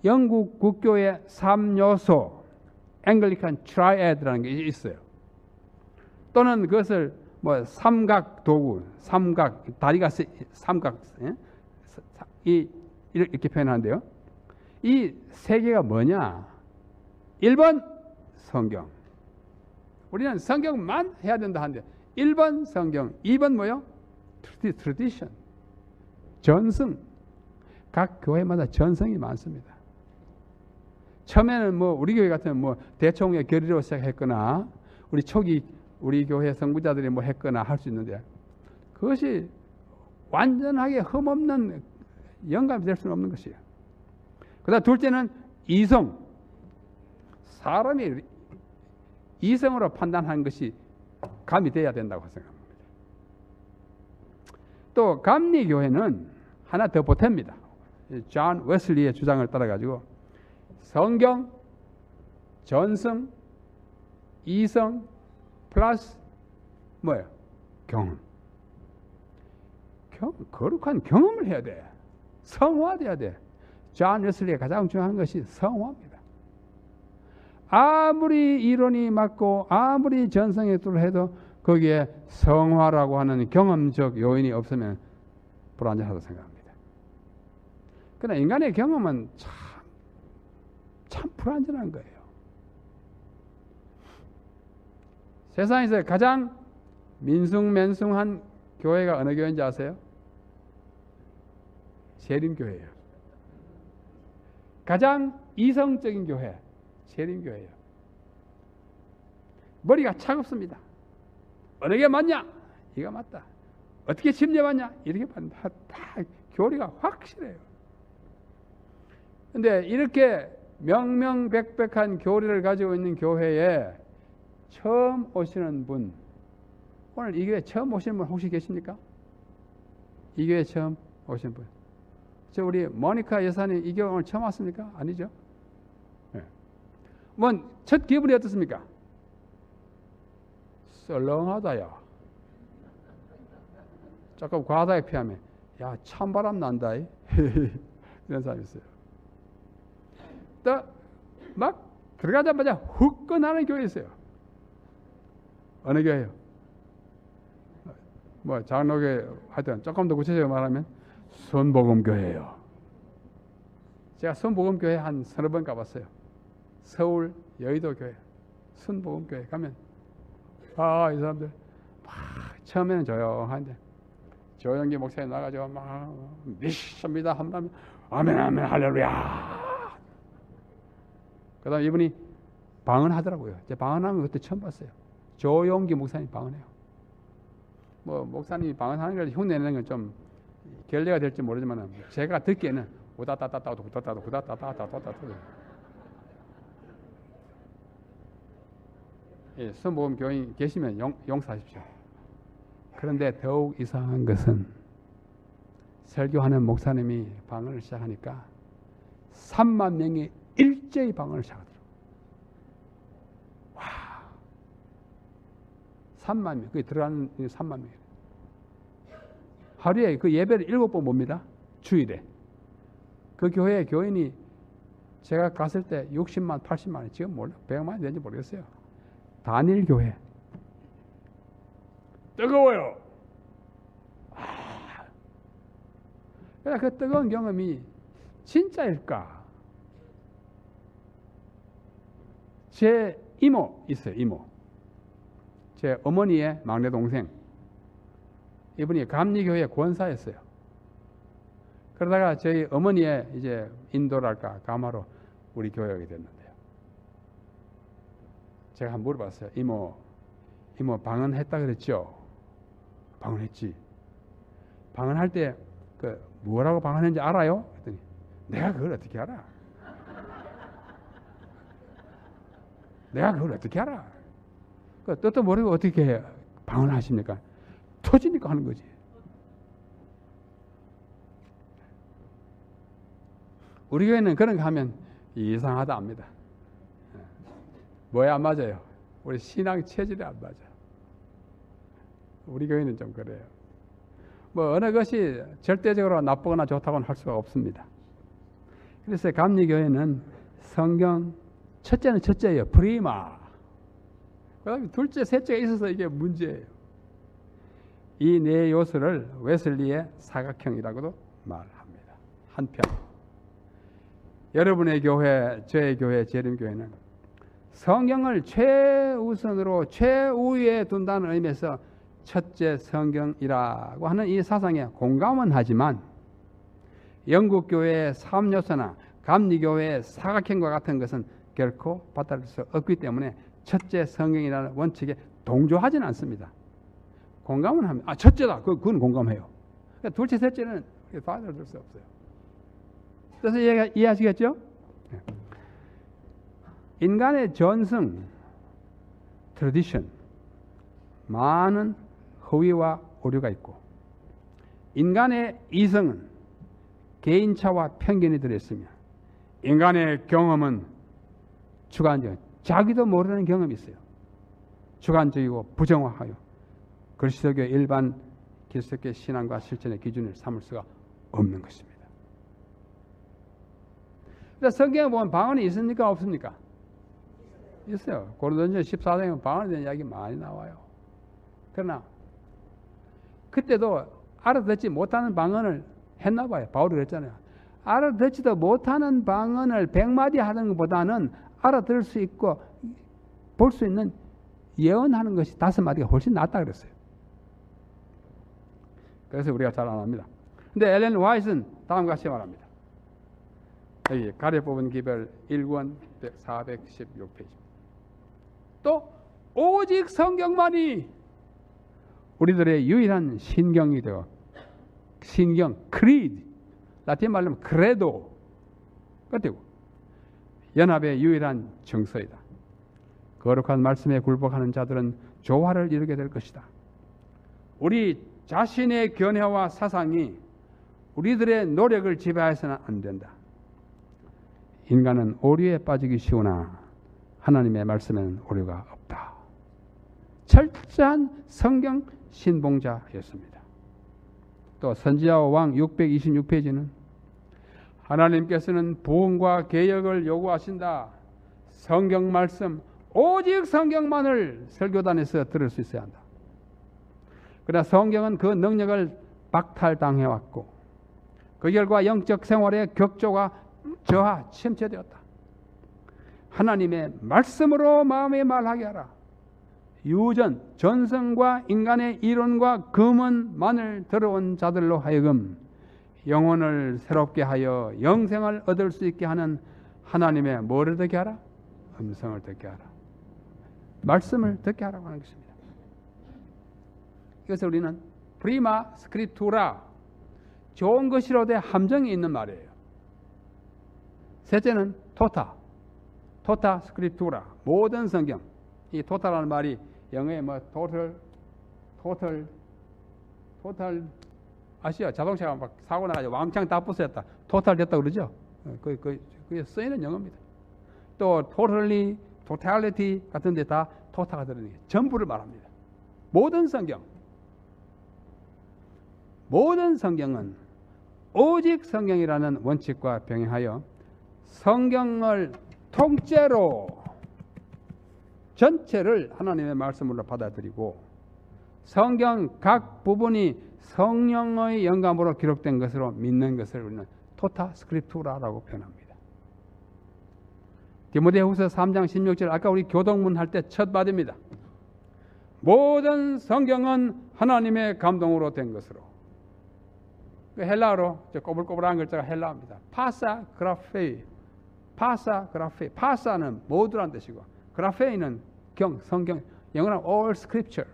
영국 국교의 3요소 앵글리칸 트라이애드라는 게 있어요. 또는 그것을 뭐 삼각 도구, 삼각 다리가 삼각 이렇게 표현하는데요. 이 세 개가 뭐냐? 1번 성경. 우리는 성경만 해야 된다 하는데 1번 성경, 2번 뭐요? tradition. 전승. 각 교회마다 전승이 많습니다. 처음에는 뭐 우리 교회 같으면 뭐 대총회 결의로 시작했거나 우리 초기 우리 교회 성부자들이 뭐 했거나 할 수 있는데 그것이 완전하게 흠없는 영감이 될 수는 없는 것이에요. 그다음 둘째는 이성. 사람이 이성으로 판단하는 것이 감이 돼야 된다고 생각합니다. 또 감리교회는 하나 더 보탭니다. 존 웨슬리의 주장을 따라가지고 성경, 전승, 이성 플러스 뭐예요? 경험. 거룩한 경험을 해야 돼. 성화돼야 돼. 존 웨슬리의 가장 중요한 것이 성화입니다. 아무리 이론이 맞고 아무리 전성했다고 해도 거기에 성화라고 하는 경험적 요인이 없으면 불완전하다고 생각합니다. 그러나 인간의 경험은 참 불완전한 거예요. 세상에서 가장 민숭맨숭한 교회가 어느 교회인지 아세요? 세림교회예요. 가장 이성적인 교회 세림교회예요. 머리가 차갑습니다. 어느 게 맞냐? 이가 맞다. 어떻게 침례받냐? 이렇게 받는다. 다 교리가 확실해요. 근데 이렇게 명명백백한 교리를 가지고 있는 교회에 처음 오시는 분, 오늘 이 교회 처음 오시는 분 혹시 계십니까? 이 교회 처음 오신 분. 저 우리 모니카 여사님 이 교회 오늘 처음 왔습니까? 아니죠? 네. 첫 기분이 어떻습니까? 썰렁하다야. 조금 과다하게 피하면 야 찬바람 난다. 이런 사람이 있어요. 또 막 들어가자마자 후끈하는 교회 있어요. 어느 교회요? 뭐 장로교회 하여튼 조금 더 구체적으로 말하면 순복음교회예요. 제가 순복음교회 한 서너 번 가봤어요. 서울 여의도 교회 순복음교회 가면 이 사람들 막 처음에는 조용한데 조영기 목사님 나가지고 막 믿습니다 하면 아멘 아멘 할렐루야. 그 다음에 이분이 방언하더라고요. 제가 방언하는 거 그때 처음 봤어요. 조용기 목사님 방언해요. 뭐 목사님이 방언하는 걸 흉내내는 건 좀 결례가 될지 모르지만 제가 듣기에는 우다다다다 우다다다 우다다다다다다 예, 순복음 교인 계시면 용서하십시오. 그런데 더욱 이상한 것은 설교하는 목사님이 방언을 시작하니까 3만 명이 일제히 방언을 시작하더라고요. 와, 3만 명, 그게 들어가는 3만 명이에요. 하루에 그 예배를 7번 봅니다. 주일에. 그 교회의 교인이 제가 갔을 때 60만, 80만이 지금 몰라 100만이 되는지 모르겠어요. 단일 교회. 뜨거워요. 그러니까 그 뜨거운 경험이 진짜일까? 제 이모 있어요. 이모. 제 어머니의 막내 동생. 이분이 감리교회 권사였어요. 그러다가 저희 어머니의 이제 인도랄까 감화로 우리 교회에 오게 됐는데요. 제가 한번 물어봤어요. 이모 방언했다 그랬죠? 방언했지. 방언할 때 그 뭐라고 방언했는지 알아요? 그랬더니 내가 그걸 어떻게 알아? 내가 그걸 어떻게 알아? 그 뜻도 모르고 어떻게 방언하십니까? 터지니까 하는 거지. 우리 교회는 그런 거 하면 이상하다 합니다. 뭐에 안 맞아요? 우리 신앙 체질에 안 맞아. 우리 교회는 좀 그래요. 뭐 어느 것이 절대적으로 나쁘거나 좋다고는 할 수가 없습니다. 그래서 감리교회는 성경 첫째는 첫째예요. 프리마. 그다음에 둘째, 셋째가 있어서 이게 문제예요. 이 네 요소를 웨슬리의 사각형이라고도 말합니다. 한편 여러분의 교회, 저의 교회, 재림교회는 성경을 최우선으로 최우위에 둔다는 의미에서 첫째 성경이라고 하는 이 사상에 공감은 하지만 영국교회의 삼요소나 감리교회의 사각형과 같은 것은 결코 받아들일 수 없기 때문에 첫째 성경이라는 원칙에 동조하지는 않습니다. 공감은 합니다. 첫째다. 그건 공감해요. 그러니까 둘째, 셋째는 받아들일 수 없어요. 그래서 이해하시겠죠? 인간의 전승, 트래디션, 많은 허위와 오류가 있고, 인간의 이성은 개인차와 편견이 들어있으며, 인간의 경험은 주관적, 자기도 모르는 경험이 있어요. 주관적이고 부정확하여 그리스도교 일반 기독교 신앙과 실천의 기준을 삼을 수가 없는 것입니다. 근데 성경에 보면 방언이 있습니까? 없습니까? 있어요. 고린도전서 14장에 방언에 대한 이야기 많이 나와요. 그러나 그때도 알아듣지 못하는 방언을 했나 봐요. 바울이 그랬잖아요. 알아듣지도 못하는 방언을 100마디 하는 것보다는 알아들을 수 있고 볼 수 있는 예언하는 것이 5마디가 훨씬 낫다 그랬어요. 그래서 우리가 잘 안 합니다. 근데 엘렌 화이트는 다음과 같이 말합니다. 여기 가려 뽑은 기별 1권 416페이지. 또 오직 성경만이 우리들의 유일한 신경이 되어 신경, 크리드, 라틴 말로 하면 크레도 같고 연합의 유일한 정서이다. 거룩한 말씀에 굴복하는 자들은 조화를 이루게 될 것이다. 우리 자신의 견해와 사상이 우리들의 노력을 지배해서는 안 된다. 인간은 오류에 빠지기 쉬우나 하나님의 말씀에는 오류가 없다. 철저한 성경 신봉자였습니다. 또 선지자와 왕 626페이지는 하나님께서는 부흥과 개혁을 요구하신다. 성경 말씀, 오직 성경만을 설교단에서 들을 수 있어야 한다. 그러나 성경은 그 능력을 박탈당해왔고 그 결과 영적 생활의 격조가 저하, 침체되었다. 하나님의 말씀으로 마음에 말하게 하라. 유전, 전성과 인간의 이론과 금은만을 들어온 자들로 하여금 영혼을 새롭게 하여 영생을 얻을 수 있게 하는 하나님의 뭐를 듣게 하라? 음성을 듣게 하라. 말씀을 듣게 하라고 하는 것입니다. 그래서 우리는 프리마 스크립투라, 좋은 것이로되 함정이 있는 말이에요. 셋째는 토타 스크립투라, 모든 성경. 이 토타라는 말이 영어에 뭐 토탈 아시죠? 자동차가 막 사고 나가지고 왕창 다 부서졌다. 토탈 됐다 그러죠? 그게 쓰이는 영어입니다. 또 totality 같은 데 다 토타가 들어있는 게 전부를 말합니다. 모든 성경은 오직 성경이라는 원칙과 병행하여 성경을 통째로 전체를 하나님의 말씀으로 받아들이고 성경 각 부분이 성령의 영감으로 기록된 것으로 믿는 것을 우리는 토타 스크립투라라고 표현합니다. 디모데후서 3장 16절 아까 우리 교동문 할 때 첫 마디입니다. 모든 성경은 하나님의 감동으로 된 것으로. 그 헬라어로 저 꼬불꼬불한 글자가 헬라어입니다. 파사그라페이. 파사는 모두란 뜻이고 그라페이는 성경, 영어는 all scripture.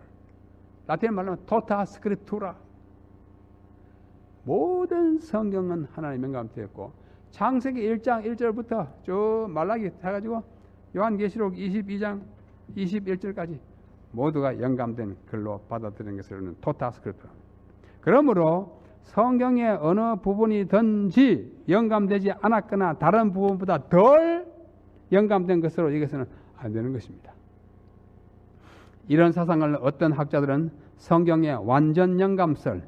라틴 말로 토타 스크립투라. 모든 성경은 하나님의 영감되었고 창세기 1장 1절부터 쭉 말라기 해가지고 요한계시록 22장 21절까지 모두가 영감된 글로 받아들이는 것을 토타 스크립투라. 그러므로 성경의 어느 부분이든지 영감되지 않았거나 다른 부분보다 덜 영감된 것으로 여기서는 안 되는 것입니다. 이런 사상을 어떤 학자들은 성경의 완전 영감설,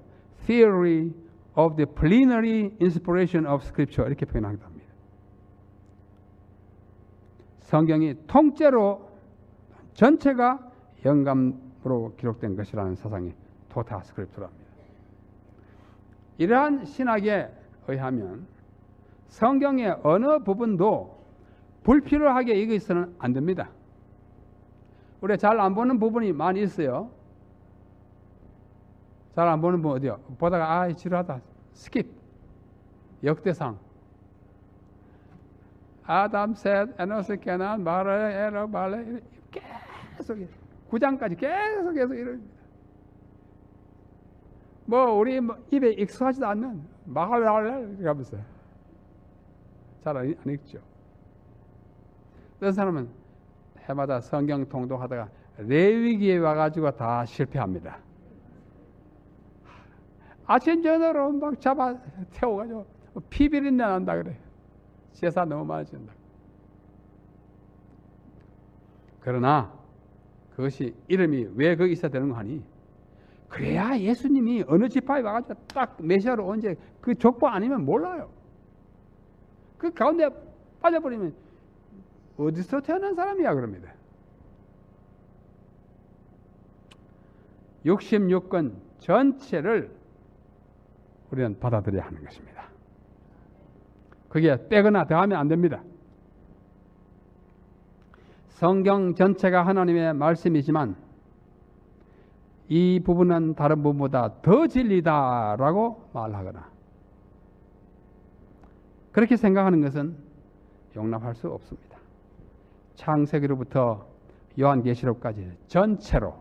Theory of the Plenary Inspiration of Scripture 이렇게 표현하기도 합니다. 성경이 통째로 전체가 영감으로 기록된 것이라는 사상이 토타 스크립투라입니다. 이러한 신학에 의하면 성경의 어느 부분도 불필요하게 읽어서는 안 됩니다. 우리가 잘 안 보는 부분이 많이 있어요. 잘 안 보는 부분 어디요? 보다가 아 지루하다. 스킵. 역대상. 아담, 셋, 에노스, 케난, 마레, 에러, 발레 계속 9장까지 계속 이럽니다. 뭐 우리 입에 익숙하지도 않는 마할랄랄 이렇게 하면서 잘 안 읽죠. 어떤 사람은 해마다 성경 통독하다가 레위기에 와가지고 다 실패합니다. 아침 저녁으로 막 잡아 태워가지고 피비린내 난다 그래. 제사 너무 많아진다. 그러나 그것이 이름이 왜 거기 있어야 되는 거 하니? 그래야 예수님이 어느 지파에 와가지고 딱 메시아로 언제 그 족보 아니면 몰라요. 그 가운데 빠져버리면 어디서 태어난 사람이야 그럽니다. 66권 전체를 우리는 받아들여야 하는 것입니다. 그게 빼거나 더하면 안 됩니다. 성경 전체가 하나님의 말씀이지만 이 부분은 다른 부분보다 더 진리다라고 말하거나 그렇게 생각하는 것은 용납할 수 없습니다. 창세기로부터 요한계시록까지 전체로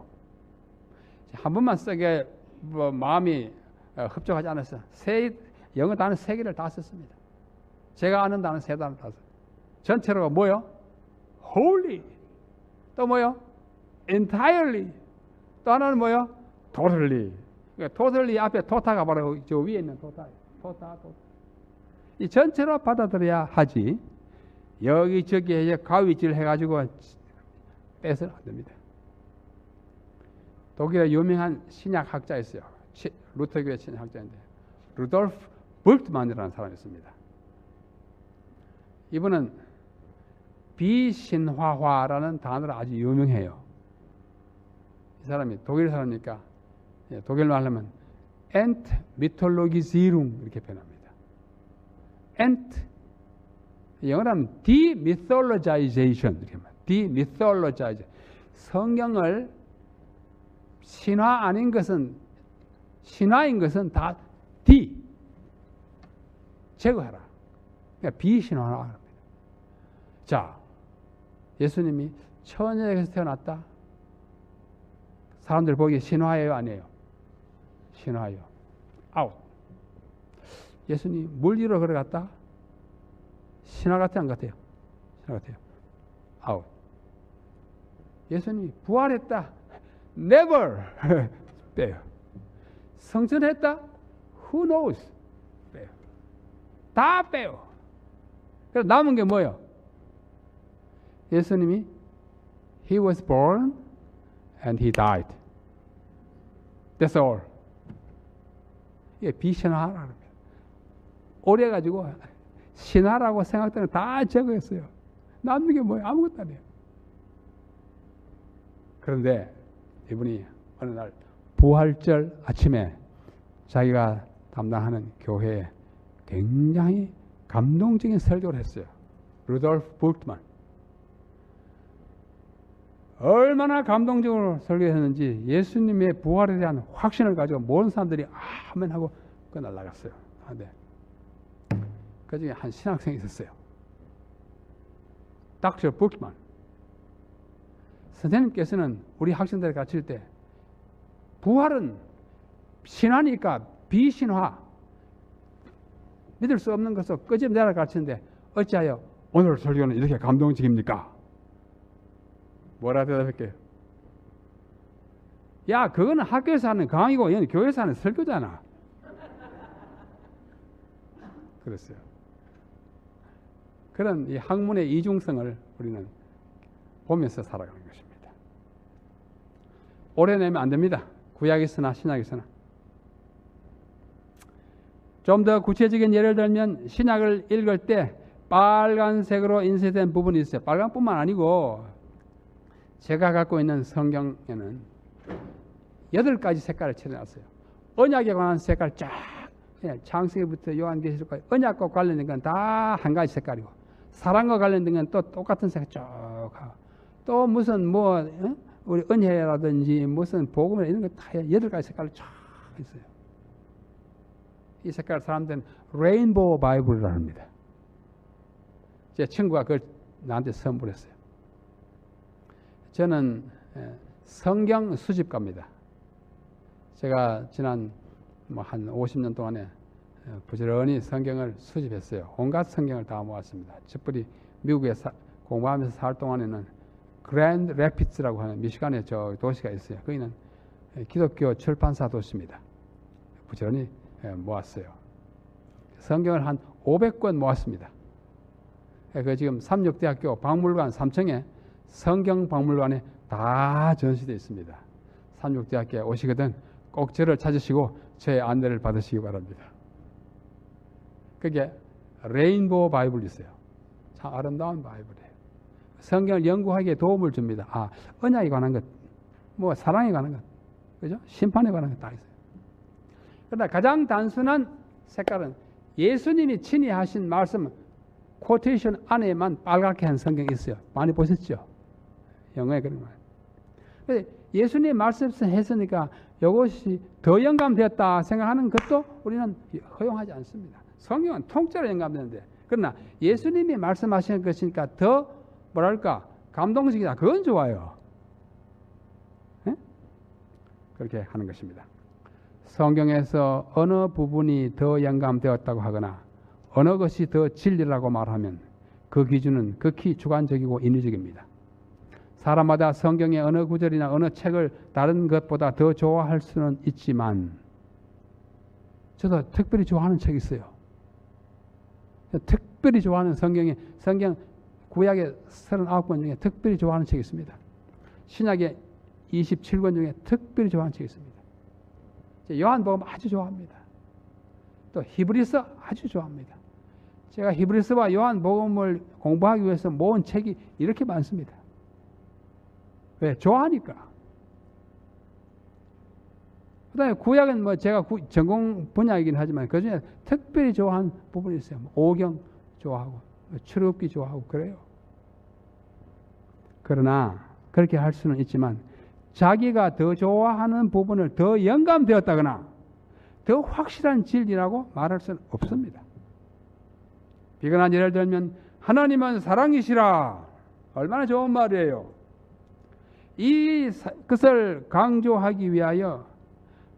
한 번만 쓰게 뭐 마음이 흡족하지 않았어요. 영어 단어 3개를 다 썼습니다. 제가 아는 단어 3단어 다 썼어요. 전체로가 뭐요? Holy. 또 뭐요? Entirely. 또 하나는 뭐요? Totally. 그러니까 Totally 앞에 토타가 바로 저 위에 있는 토타. 이 전체로 받아들여야 하지. 여기저기에 가위질 해가지고 빼서는 안 됩니다. 독일의 유명한 신약학자 있어요. 루터교의 신약학자인데 루돌프 볼트만이라는 사람이 있습니다. 이분은 비신화화라는 단어로 아주 유명해요. 이 사람이 독일 사람이니까 독일로 하려면 Entmythologisierung 이렇게 표현합니다. Ent 영어로 하면 demythologization 이렇게 말합니다. demythologization. 성경을 신화 아닌 것은 신화인 것은 다 D 제거해라. 그러니까 비신화라 합니다. 자, 예수님이 처녀에게서 태어났다. 사람들 보기에 신화예요, 아니에요? 신화예요. 아웃. 예수님 물 위로 걸어갔다. 신화 같아요, 안 같아요? 신화 같아요. 아웃. 예수님이 부활했다. Never. 빼요. 성천했다. Who knows? 빼요. 다 빼요. 그래서 남은 게 뭐예요? 예수님이 He was born and He died. That's all. 이게 비신화라는 거예요. 오래가지고 신화라고 생각되는 다 제거했어요. 남는 게 뭐예요? 아무것도 아니에요. 그런데 이분이 어느 날 부활절 아침에 자기가 담당하는 교회에 굉장히 감동적인 설교를 했어요. 루돌프 볼트만. 얼마나 감동적으로 설교했는지 예수님의 부활에 대한 확신을 가지고 모든 사람들이 아멘 하고 그 날아갔어요. 네. 그 중에 한 신학생이 있었어요. 닥터 볼트만. 선생님께서는 우리 학생들 가르칠 때 부활은 신화니까 비신화 믿을 수 없는 것을 끄집내라 가르치는데 어찌하여 오늘 설교는 이렇게 감동적입니까? 뭐라 대답할게요? 야, 그거는 학교에서 하는 강의고 이건 교회에서 하는 설교잖아. 그랬어요. 그런 이 학문의 이중성을 우리는 보면서 살아가는 것입니다. 오래 내면 안 됩니다. 구약에서나 신약에서나. 좀 더 구체적인 예를 들면 신약을 읽을 때 빨간색으로 인쇄된 부분이 있어요. 빨간뿐만 아니고 제가 갖고 있는 성경에는 8가지 색깔을 칠해놨어요. 언약에 관한 색깔 쫙, 창세기부터 요한계시록까지 언약과 관련된 건 다 한 가지 색깔이고 사랑과 관련된 건 또 똑같은 색깔 쭉 하고 또 무슨 우리 은혜라든지 무슨 복음이나 이런 거 다 8가지 색깔로 쫙 있어요. 이 색깔 사람들은 레인보우 바이블이라고 합니다. 제 친구가 그걸 나한테 선물했어요. 저는 성경 수집가입니다. 제가 지난 한 50년 동안에 부지런히 성경을 수집했어요. 온갖 성경을 다 모았습니다. 특별히 미국에 공부하면서 살 동안에는 그랜드 래피츠라고 하는 미시간에 저 도시가 있어요. 거기는 기독교 출판사 도시입니다. 부지런히 모았어요. 성경을 한 500권 모았습니다. 그 지금 삼육대학교 박물관 3층에 성경 박물관에 다 전시되어 있습니다. 삼육대학교에 오시거든 꼭 저를 찾으시고 제 안내를 받으시기 바랍니다. 그게 레인보우 바이블이 있어요. 참 아름다운 바이블이에요. 성경을 연구하기에 도움을 줍니다. 언약에 관한 것, 사랑에 관한 것, 그죠? 심판에 관한 것 다 있어요. 그러나 가장 단순한 색깔은 예수님이 친히 하신 말씀, 코테이션 안에만 빨갛게 한 성경이 있어요. 많이 보셨죠? 영어에 그런 거예요. 예수님 말씀했으니까 이것이 더 영감되었다 생각하는 것도 우리는 허용하지 않습니다. 성경은 통째로 영감되는데, 그러나 예수님이 말씀하시는 것이니까 더 감동적이다. 그건 좋아요. 네? 그렇게 하는 것입니다. 성경에서 어느 부분이 더 영감되었다고 하거나 어느 것이 더 진리라고 말하면 그 기준은 극히 주관적이고 인위적입니다. 사람마다 성경의 어느 구절이나 어느 책을 다른 것보다 더 좋아할 수는 있지만, 저도 특별히 좋아하는 책이 있어요. 특별히 좋아하는 성경 구약의 39권 중에 특별히 좋아하는 책이 있습니다. 신약의 27권 중에 특별히 좋아하는 책이 있습니다. 요한복음 아주 좋아합니다. 또 히브리서 아주 좋아합니다. 제가 히브리서와 요한복음을 공부하기 위해서 모은 책이 이렇게 많습니다. 왜? 좋아하니까. 그 다음에 구약은 제가 전공 분야이긴 하지만 그 중에 특별히 좋아하는 부분이 있어요. 오경 좋아하고, 출애굽기 좋아하고, 그래요. 그러나, 그렇게 할 수는 있지만, 자기가 더 좋아하는 부분을 더 영감되었다거나, 더 확실한 진리라고 말할 수는 없습니다. 비근한 예를 들면, 하나님은 사랑이시라. 얼마나 좋은 말이에요. 그것을 강조하기 위하여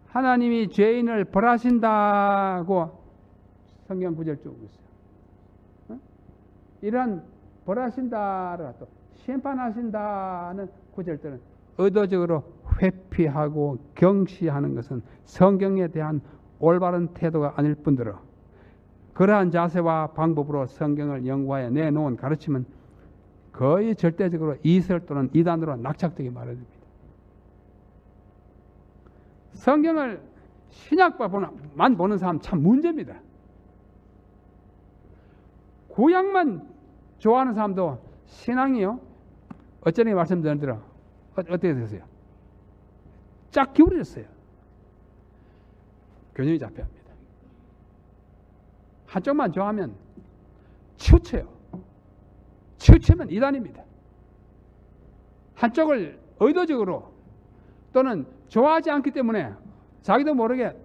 하나님이 죄인을 벌하신다고 성경 구절 쭉 있어요. 이런 벌하신다를 또 심판하신다는 구절들은 의도적으로 회피하고 경시하는 것은 성경에 대한 올바른 태도가 아닐 뿐더러 그러한 자세와 방법으로 성경을 연구하여 내놓은 가르침은 거의 절대적으로 이설 또는 이단으로 낙착되기 마련입니다. 성경을 신약만 보는 사람 참 문제입니다. 구약만 좋아하는 사람도 신앙이요. 어쩌니 말씀드린 대로 어떻게 되세요? 쫙 기울어졌어요. 균형이 잡혀야 합니다. 한쪽만 좋아하면 치우쳐요. 치우치면 이단입니다. 한쪽을 의도적으로 또는 좋아하지 않기 때문에 자기도 모르게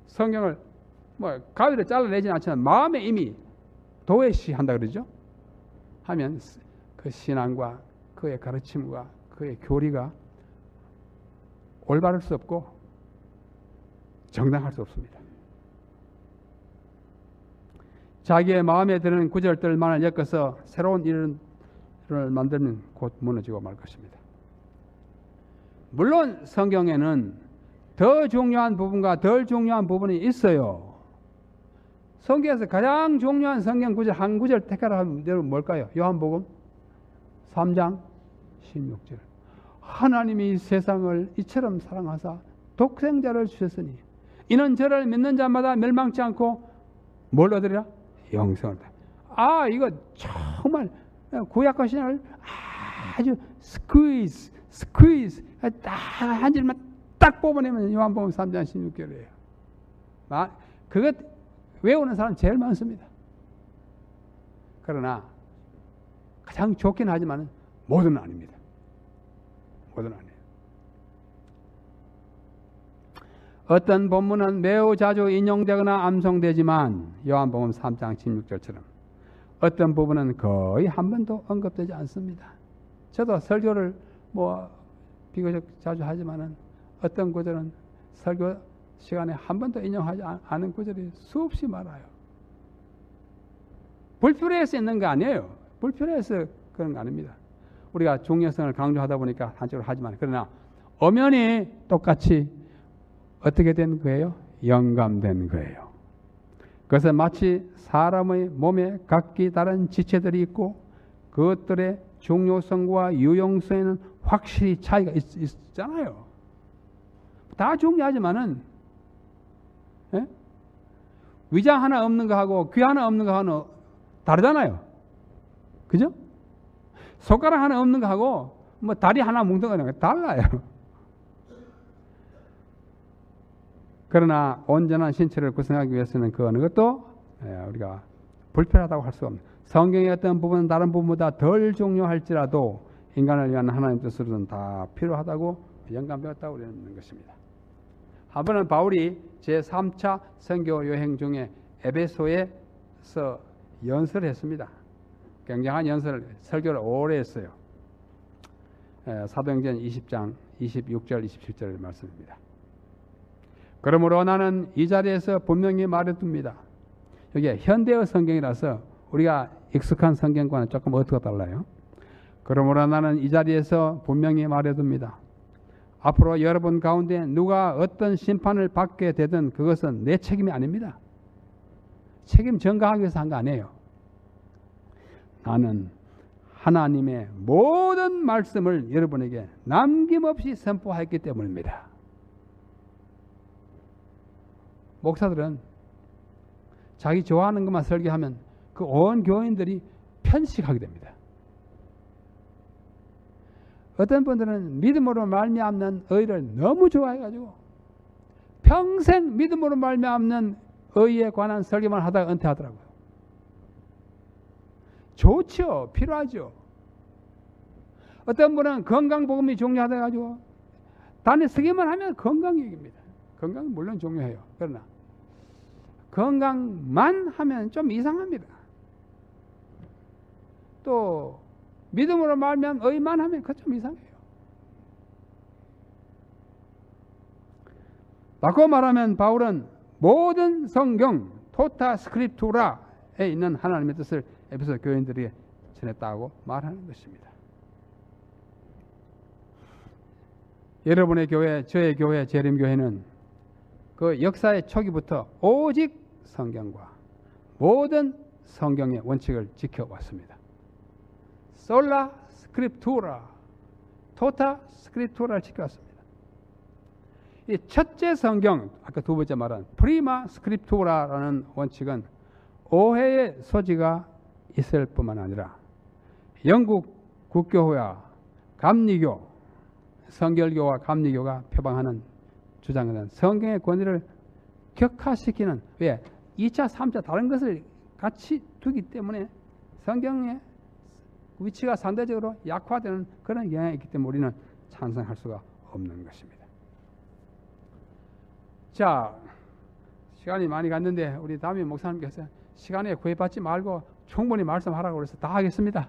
성경을 가위로 잘라내지는 않지만 마음에 이미 도외시한다 그러죠. 하면 그 신앙과 그의 가르침과 그의 교리가 올바를 수 없고 정당할 수 없습니다. 자기의 마음에 드는 구절들만을 엮어서 새로운 일을 만들면 곧 무너지고 말 것입니다. 물론 성경에는 더 중요한 부분과 덜 중요한 부분이 있어요. 성경에서 가장 중요한 성경 구절 한 구절 택하라 하면 여러분 뭘까요? 요한복음 3장 16절. 하나님이 세상을 이처럼 사랑하사 독생자를 주셨으니 이는 저를 믿는 자마다 멸망치 않고 뭘 얻으리라? 영생을. 이거 정말 구약과 신약을 아주 스퀴즈 딱 한 줄만 딱 뽑아내면 요한복음 3장 16절이에요. 그것 외우는 사람 제일 많습니다. 그러나 가장 좋긴 하지만 모두는 아닙니다. 모두는 아니에요. 어떤 본문은 매우 자주 인용되거나 암송되지만 요한복음 3장 16절처럼 어떤 부분은 거의 한 번도 언급되지 않습니다. 저도 설교를 비교적 자주 하지만은 어떤 구절은 설교 시간에 한 번도 인용하지 않은 구절이 수없이 많아요. 불필요해서 있는 거 아니에요. 불필요해서 그런 거 아닙니다. 우리가 중요성을 강조하다 보니까 한쪽으로 하지만 그러나 엄연히 똑같이 어떻게 된 거예요? 영감된 거예요. 그것은 마치 사람의 몸에 각기 다른 지체들이 있고 그것들의 중요성과 유용성에는 확실히 차이가 있잖아요. 다 중요하지만은 위장 하나 없는 거하고 귀 하나 없는 거하고는 다르잖아요. 그죠? 손가락 하나 없는 거하고 다리 하나 뭉뚱그리는 거 달라요. 그러나 온전한 신체를 구성하기 위해서는 그 어느 것도 우리가 불필요하다고 할 수 없는, 성경의 어떤 부분은 다른 부분보다 덜 중요할지라도 인간을 위한 하나님 뜻으로는 다 필요하다고 영감되었다고 그러는 것입니다. 한 번은 바울이 제3차 선교 여행 중에 에베소에서 연설을 했습니다. 굉장한 설교를 오래 했어요. 사도행전 20장 26절 27절 말씀입니다. 그러므로 나는 이 자리에서 분명히 말해둡니다. 여기 현대어 성경이라서 우리가 익숙한 성경과는 조금 어떻게 달라요. 그러므로 나는 이 자리에서 분명히 말해둡니다. 앞으로 여러분 가운데 누가 어떤 심판을 받게 되든 그것은 내 책임이 아닙니다. 책임 전가하기 위해서 한 거 아니에요. 나는 하나님의 모든 말씀을 여러분에게 남김없이 선포했기 때문입니다. 목사들은 자기 좋아하는 것만 설교하면 그 온 교인들이 편식하게 됩니다. 어떤 분들은 믿음으로 말미암는 의를 너무 좋아해가지고 평생 믿음으로 말미암는 의에 관한 설교만 하다가 은퇴하더라고요. 좋죠. 필요하죠. 어떤 분은 건강복음이 중요하다 해가지고 단에 서기만 하면 건강 얘기입니다. 건강은 물론 중요해요. 그러나 건강만 하면 좀 이상합니다. 또 믿음으로 말미암 의만 하면 그건 좀 이상해요. 바꿔 말하면 바울은 모든 성경 토타 스크립투라에 있는 하나님의 뜻을 에베소 교인들에게 전했다고 말하는 것입니다. 여러분의 교회, 저의 교회, 재림교회는 그 역사의 초기부터 오직 성경과 모든 성경의 원칙을 지켜왔습니다. 솔라 스크립투라, 토타 스크립투라를 지켜왔습니다. 이 첫째 성경, 아까 두 번째 말한 프리마 스크립투라라는 원칙은 오해의 소지가 있을 뿐만 아니라 영국 국교회와 감리교, 성결교와 감리교가 표방하는 주장은 성경의 권위를 격화시키는, 왜? 2차, 3차 다른 것을 같이 두기 때문에 성경의 위치가 상대적으로 약화되는 그런 영향이 있기 때문에 우리는 찬성할 수가 없는 것입니다. 자, 시간이 많이 갔는데 우리 담임 목사님께서 시간에 구애받지 말고 충분히 말씀하라고 그래서 다 하겠습니다.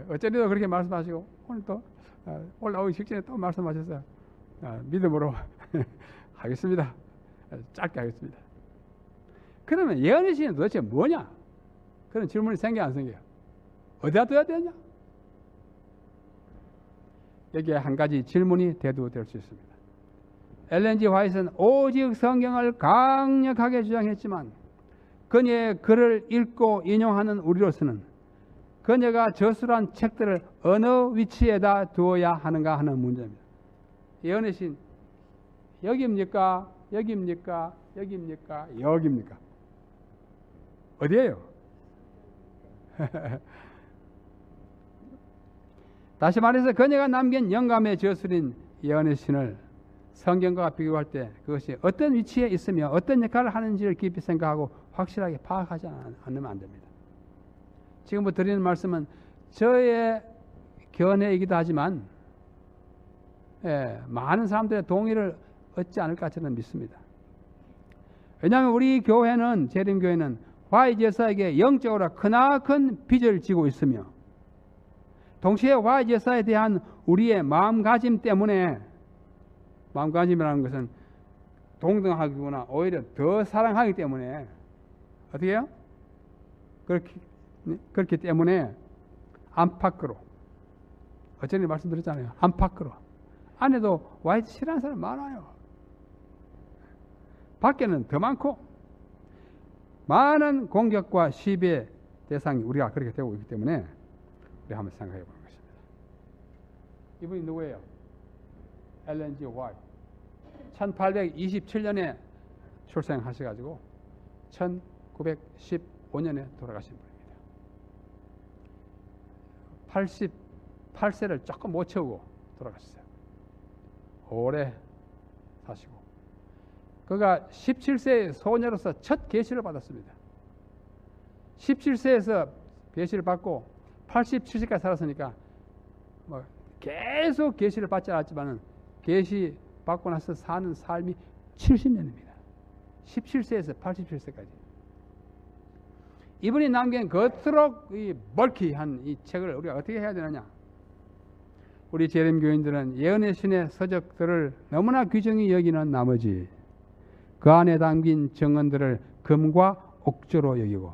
어쩌리도 그렇게 말씀하시고 오늘 또 올라오기 직전에 또 말씀하셔서 믿음으로 하겠습니다. 짧게 하겠습니다. 그러면 예언의 시는 도대체 뭐냐? 그런 질문이 생겨 안 생겨요? 어디다 둬야 되냐? 여기에 한 가지 질문이 대두될 수 있습니다. 엘렌 G. 화이트는 오직 성경을 강력하게 주장했지만 그녀의 글을 읽고 인용하는 우리로서는 그녀가 저술한 책들을 어느 위치에다 두어야 하는가 하는 문제입니다. 예언의 신 여기입니까? 여기입니까? 여기입니까? 여기입니까? 어디예요? 다시 말해서 그녀가 남긴 영감의 저술인 예언의 신을 성경과 비교할 때 그것이 어떤 위치에 있으며 어떤 역할을 하는지를 깊이 생각하고 확실하게 파악하지 않으면 안 됩니다. 지금부터 드리는 말씀은 저의 견해이기도 하지만 많은 사람들의 동의를 얻지 않을까 저는 믿습니다. 왜냐하면 우리 교회는, 재림교회는 화이제사에게 영적으로 크나큰 빚을 지고 있으며, 동시에 화이제사에 대한 우리의 마음가짐 때문에, 마음가짐이라는 것은 동등하기보다 오히려 더 사랑하기 때문에, 어떻게 해요? 그렇기 때문에 안팎으로, 어쩐지 말씀드렸잖아요. 안팎으로. 안에도 화이트 싫어하는 사람 많아요. 밖에는 더 많고, 많은 공격과 시비의 대상이 우리가 그렇게 되고 있기 때문에 우리 한번 생각해 보는 것입니다. 이분이 누구예요? 엘렌 G. 화이트. 1827년에 출생하셔가지고 1915년에 돌아가신 분입니다. 88세를 조금 못 채우고 돌아가셨어요. 오래 사시고, 그가 17세의 소녀로서 첫 계시를 받았습니다. 17세에서 계시를 받고 87세까지 살았으니까 뭐 계속 계시를 받지 않았지만은 계시 받고 나서 사는 삶이 70년입니다. 17세에서 87세까지. 이분이 남긴 겉으로 이 멀키한 이 책을 우리가 어떻게 해야 되느냐? 우리 재림교인들은 예언의 신의 서적들을 너무나 귀중히 여기는 나머지 그 안에 담긴 정언들을 금과 옥조로 여기고,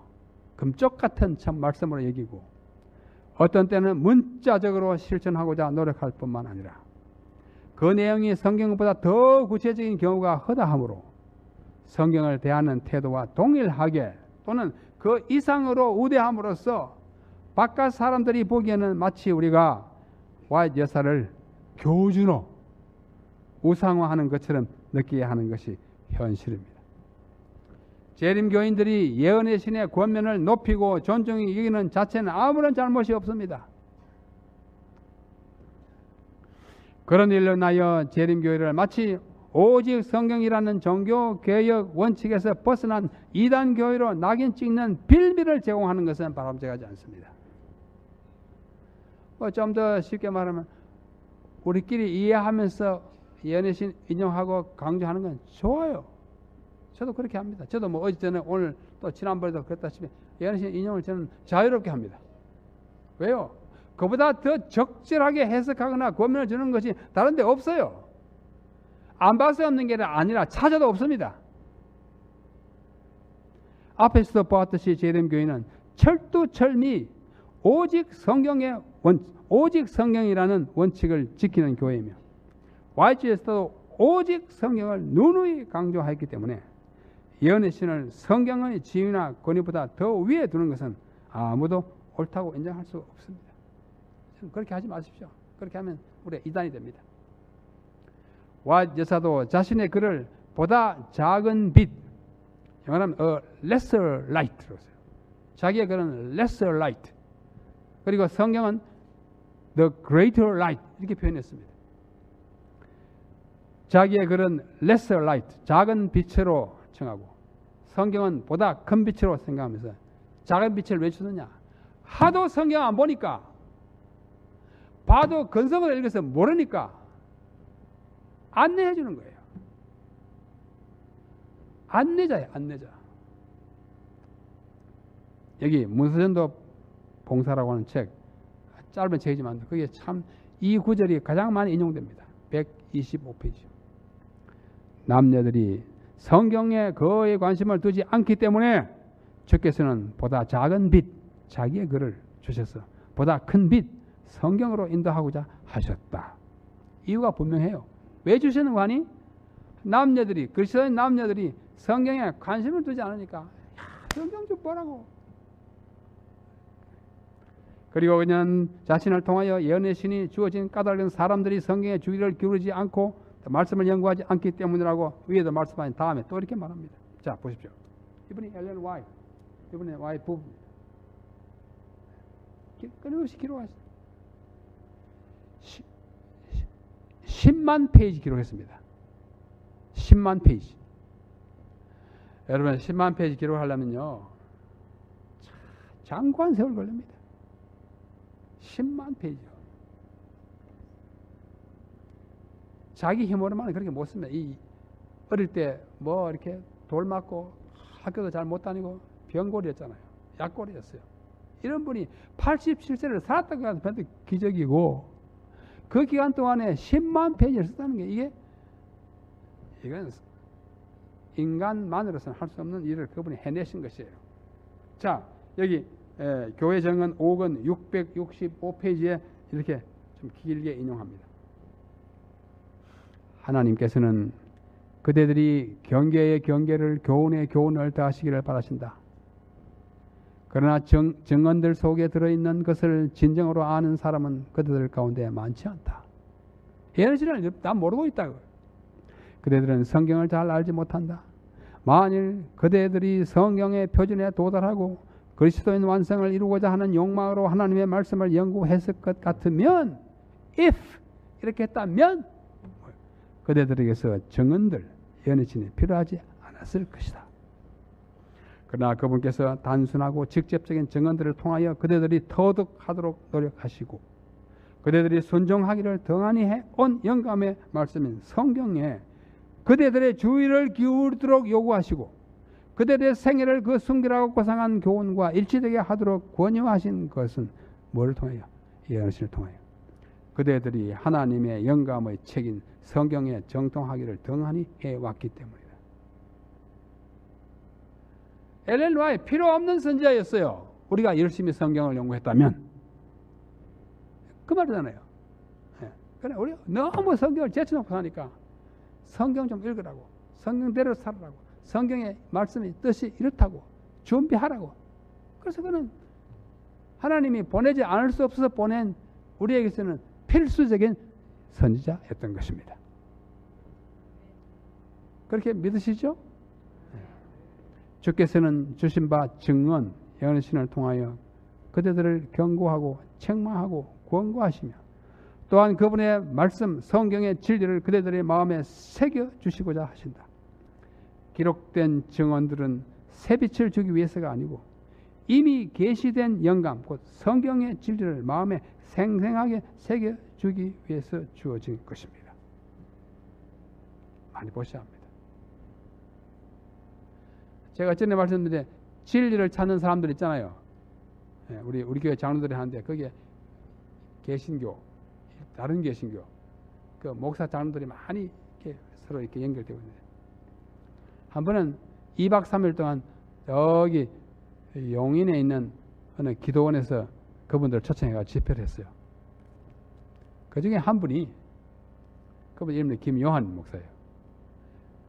금쪽 같은 참 말씀으로 여기고, 어떤 때는 문자적으로 실천하고자 노력할 뿐만 아니라 그 내용이 성경보다 더 구체적인 경우가 허다하므로 성경을 대하는 태도와 동일하게 또는 그 이상으로 우대함으로써 바깥 사람들이 보기에는 마치 우리가 화이트 여사를 교주로 우상화하는 것처럼 느끼게 하는 것이 현실입니다. 재림교인들이 예언의 신의 권면을 높이고 존중히 여기는 자체는 아무런 잘못이 없습니다. 그런 일로 인하여 재림교회를 마치 오직 성경이라는 종교개혁 원칙에서 벗어난 이단교회로 낙인 찍는 빌미를 제공하는 것은 바람직하지 않습니다. 좀 더 쉽게 말하면 우리끼리 이해하면서 예언의 신 인용하고 강조하는 건 좋아요. 저도 그렇게 합니다. 저도 뭐 어제 전에 오늘 또 지난번에도 그랬다시피 예언의 신 인용을 저는 자유롭게 합니다. 왜요? 그보다 더 적절하게 해석하거나 권면을 주는 것이 다른 데 없어요. 안 봐서 없는 게 아니라 찾아도 없습니다. 앞에서도 보았듯이 재림교회는 철두철미 오직 성경이라는 원칙을 지키는 교회이며 YG에서도 오직 성경을 누누이 강조하였기 때문에 예언의 신을 성경의 지위나 권위보다 더 위에 두는 것은 아무도 옳다고 인정할 수 없습니다. 그렇게 하지 마십시오. 그렇게 하면 우리 이단이 됩니다. YG 여사도 자신의 글을 보다 작은 빛, 영어로 하면 lesser light로 써요. 자기의 글은 lesser light, 그리고 성경은 the greater light 이렇게 표현했습니다. 자기의 글은 lesser light, 작은 빛으로称하고 성경은 보다 큰 빛으로 생각하면서 작은 빛을 왜 주느냐? 하도 성경 안 보니까, 봐도 근성을 읽어서 모르니까 안내해 주는 거예요. 안내자예요, 안내자. 여기 문서전도 봉사라고 하는 책, 짧은 책이지만 그게 참 이 구절이 가장 많이 인용됩니다. 125페이지. 남녀들이 성경에 거의 관심을 두지 않기 때문에 주께서는 보다 작은 빛, 자기의 글을 주셔서 보다 큰 빛, 성경으로 인도하고자 하셨다. 이유가 분명해요. 왜 주시는 거 아니? 남녀들이, 그리스도인 남녀들이 성경에 관심을 두지 않으니까 성경 좀 보라고. 그리고 그냥 자신을 통하여 예언의 신이 주어진 까닭은 사람들이 성경에 주의를 기울이지 않고 말씀을 연구하지 않기 때문이라고 위에도 말씀하신 다음에 또 이렇게 말합니다. 자, 보십시오. 이분이 엘렌 화이트, 이분이 화이트 부부입니다. 끊임없이 기록하셨습니다. 10만 페이지 기록했습니다. 10만 페이지. 여러분 10만 페이지 기록하려면요 장관 세월 걸립니다. 10만 페이지요. 자기 힘으로만 그렇게 못 씁니다. 이 어릴 때 뭐 이렇게 돌 맞고 학교도 잘 못 다니고 병골이었잖아요. 약골이었어요. 이런 분이 87세를 살았다고 해서 별도 기적이고, 그 기간 동안에 10만 페이지를 썼다는 게 이건 인간만으로서는 할 수 없는 일을 그분이 해내신 것이에요. 자, 여기 교회 정언 5권 665페이지에 이렇게 좀 길게 인용합니다. 하나님께서는 그대들이 경계의 경계를, 교훈의 교훈을 더하시기를 바라신다. 그러나 정언들 속에 들어있는 것을 진정으로 아는 사람은 그대들 가운데 많지 않다. 예언실을 다 모르고 있다고. 그대들은 성경을 잘 알지 못한다. 만일 그대들이 성경의 표준에 도달하고 그리스도인 완성을 이루고자 하는 욕망으로 하나님의 말씀을 연구했을 것 같으면, if 이렇게 했다면 그대들에게서 정언들, 예언의 필요하지 않았을 것이다. 그러나 그분께서 단순하고 직접적인 정언들을 통하여 그대들이 터득하도록 노력하시고, 그대들이 순종하기를 등한히 해온 영감의 말씀인 성경에 그대들의 주의를 기울이도록 요구하시고, 그대들의 생애를 그 순결하고 고상한 교훈과 일치되게 하도록 권유하신 것은 뭐를 통하여? 예언을 통하여 그대들이 하나님의 영감의 책인 성경에 정통하기를 등한히 해왔기 때문이다. 엘렌 화이트 필요 없는 선지자였어요. 우리가 열심히 성경을 연구했다면. 그 말이잖아요. 그래, 우리 너무 성경을 제쳐놓고 사니까 성경 좀 읽으라고, 성경대로 살으라고, 성경의 말씀이 뜻이 이렇다고 준비하라고. 그래서 그는 하나님이 보내지 않을 수 없어서 보낸 우리에게서는 필수적인 선지자였던 것입니다. 그렇게 믿으시죠? 주께서는 주신 바 증언, 예언의 신을 통하여 그대들을 경고하고 책망하고 권고하시며, 또한 그분의 말씀, 성경의 진리를 그대들의 마음에 새겨주시고자 하신다. 기록된 증언들은 새빛을 주기 위해서가 아니고 이미 계시된 영감, 곧 성경의 진리를 마음에 생생하게 새겨주기 위해서 주어진 것입니다. 많이 보셔야 합니다. 제가 전에 말씀드린 진리를 찾는 사람들 있잖아요. 우리 교회 장로들이 하는데, 거기에 개신교, 다른 개신교, 그 목사 장로들이 많이 이렇게 서로 이렇게 연결되고 있는데, 한 번은 2박 3일 동안 여기 용인에 있는 어느 기도원에서 그분들 초청해가 집회를 했어요. 그 중에 한 분이, 그분 이름이 김요한 목사예요.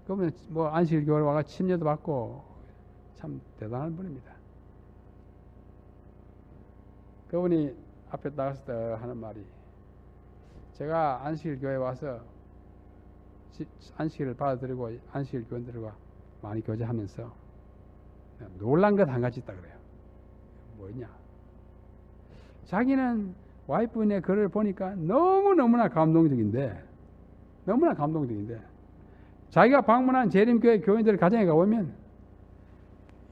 그분은 뭐 안식일교회로 와가 침례도 받고 참 대단한 분입니다. 그분이 앞에 나갔을 때 하는 말이, 제가 안식일교회 와서 안식일을 받아들이고 안식일 교인들과 많이 교제하면서 놀란 것 한 가지 있다 그래요. 뭐냐? 자기는 와이프의 글을 보니까 너무나 감동적인데, 자기가 방문한 재림교회 교인들 가정에 가보면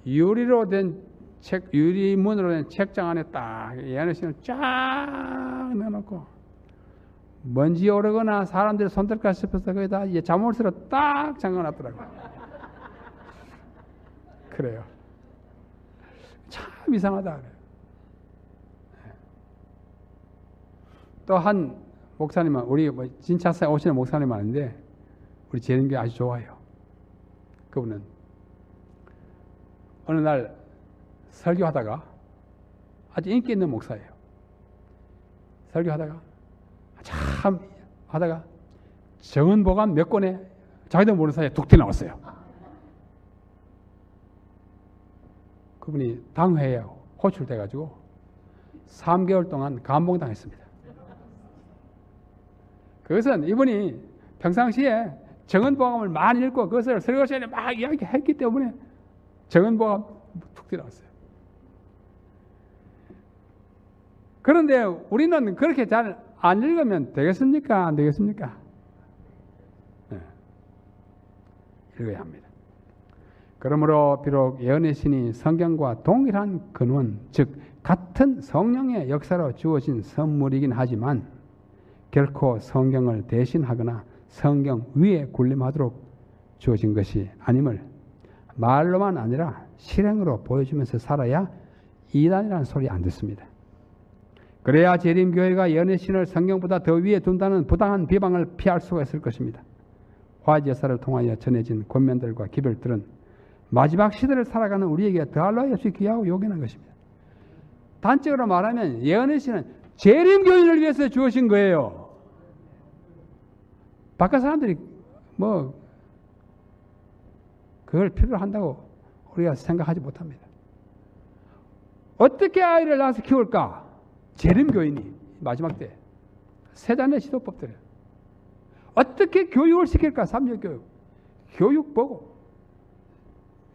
유리로 된 책, 유리문으로 된 책장 안에 딱 예언의 신을 쫙 넣어놓고, 먼지 오르거나 사람들이 손들까 싶어서 거기다 이제 자물쇠로 딱 잠가놨더라고요. 그래요. 참 이상하다 그래요. 또 한 목사님은, 우리 진차사에 오시는 목사님 많은데 우리 재림교회 아주 좋아요. 그분은 어느 날 설교하다가, 아주 인기 있는 목사예요. 설교하다가 참 하다가 정언보감 몇 권에 자기도 모르는 사이에 툭 튀어나왔어요. 그분이 당회에 호출돼가지고 3개월 동안 감봉당했습니다. 그것은 이분이 평상시에 정언보감을 많이 읽고 그것을 설교시간에 막 이야기했기 때문에 정언보감 툭 튀어나왔어요. 그런데 우리는 그렇게 잘 안 읽으면 되겠습니까? 안 되겠습니까? 네. 읽어야 합니다. 그러므로 비록 예언의 신이 성경과 동일한 근원, 즉 같은 성령의 역사로 주어진 선물이긴 하지만 결코 성경을 대신하거나 성경 위에 군림하도록 주어진 것이 아님을 말로만 아니라 실행으로 보여주면서 살아야 이단이라는 소리 안 듣습니다. 그래야 재림교회가 연애신을 성경보다 더 위에 둔다는 부당한 비방을 피할 수가 있을 것입니다. 화제사를 통하여 전해진 권면들과 기별들은 마지막 시대를 살아가는 우리에게 더할 나위 없이 귀하고 요긴한 것입니다. 단적으로 말하면 예언의 신은 재림교인을 위해서 주어진 거예요. 바깥 사람들이 뭐 그걸 필요로 한다고 우리가 생각하지 못합니다. 어떻게 아이를 낳아서 키울까? 재림교인이 마지막 때 세자의 지도법들이에요. 어떻게 교육을 시킬까? 3년 교육. 교육 보고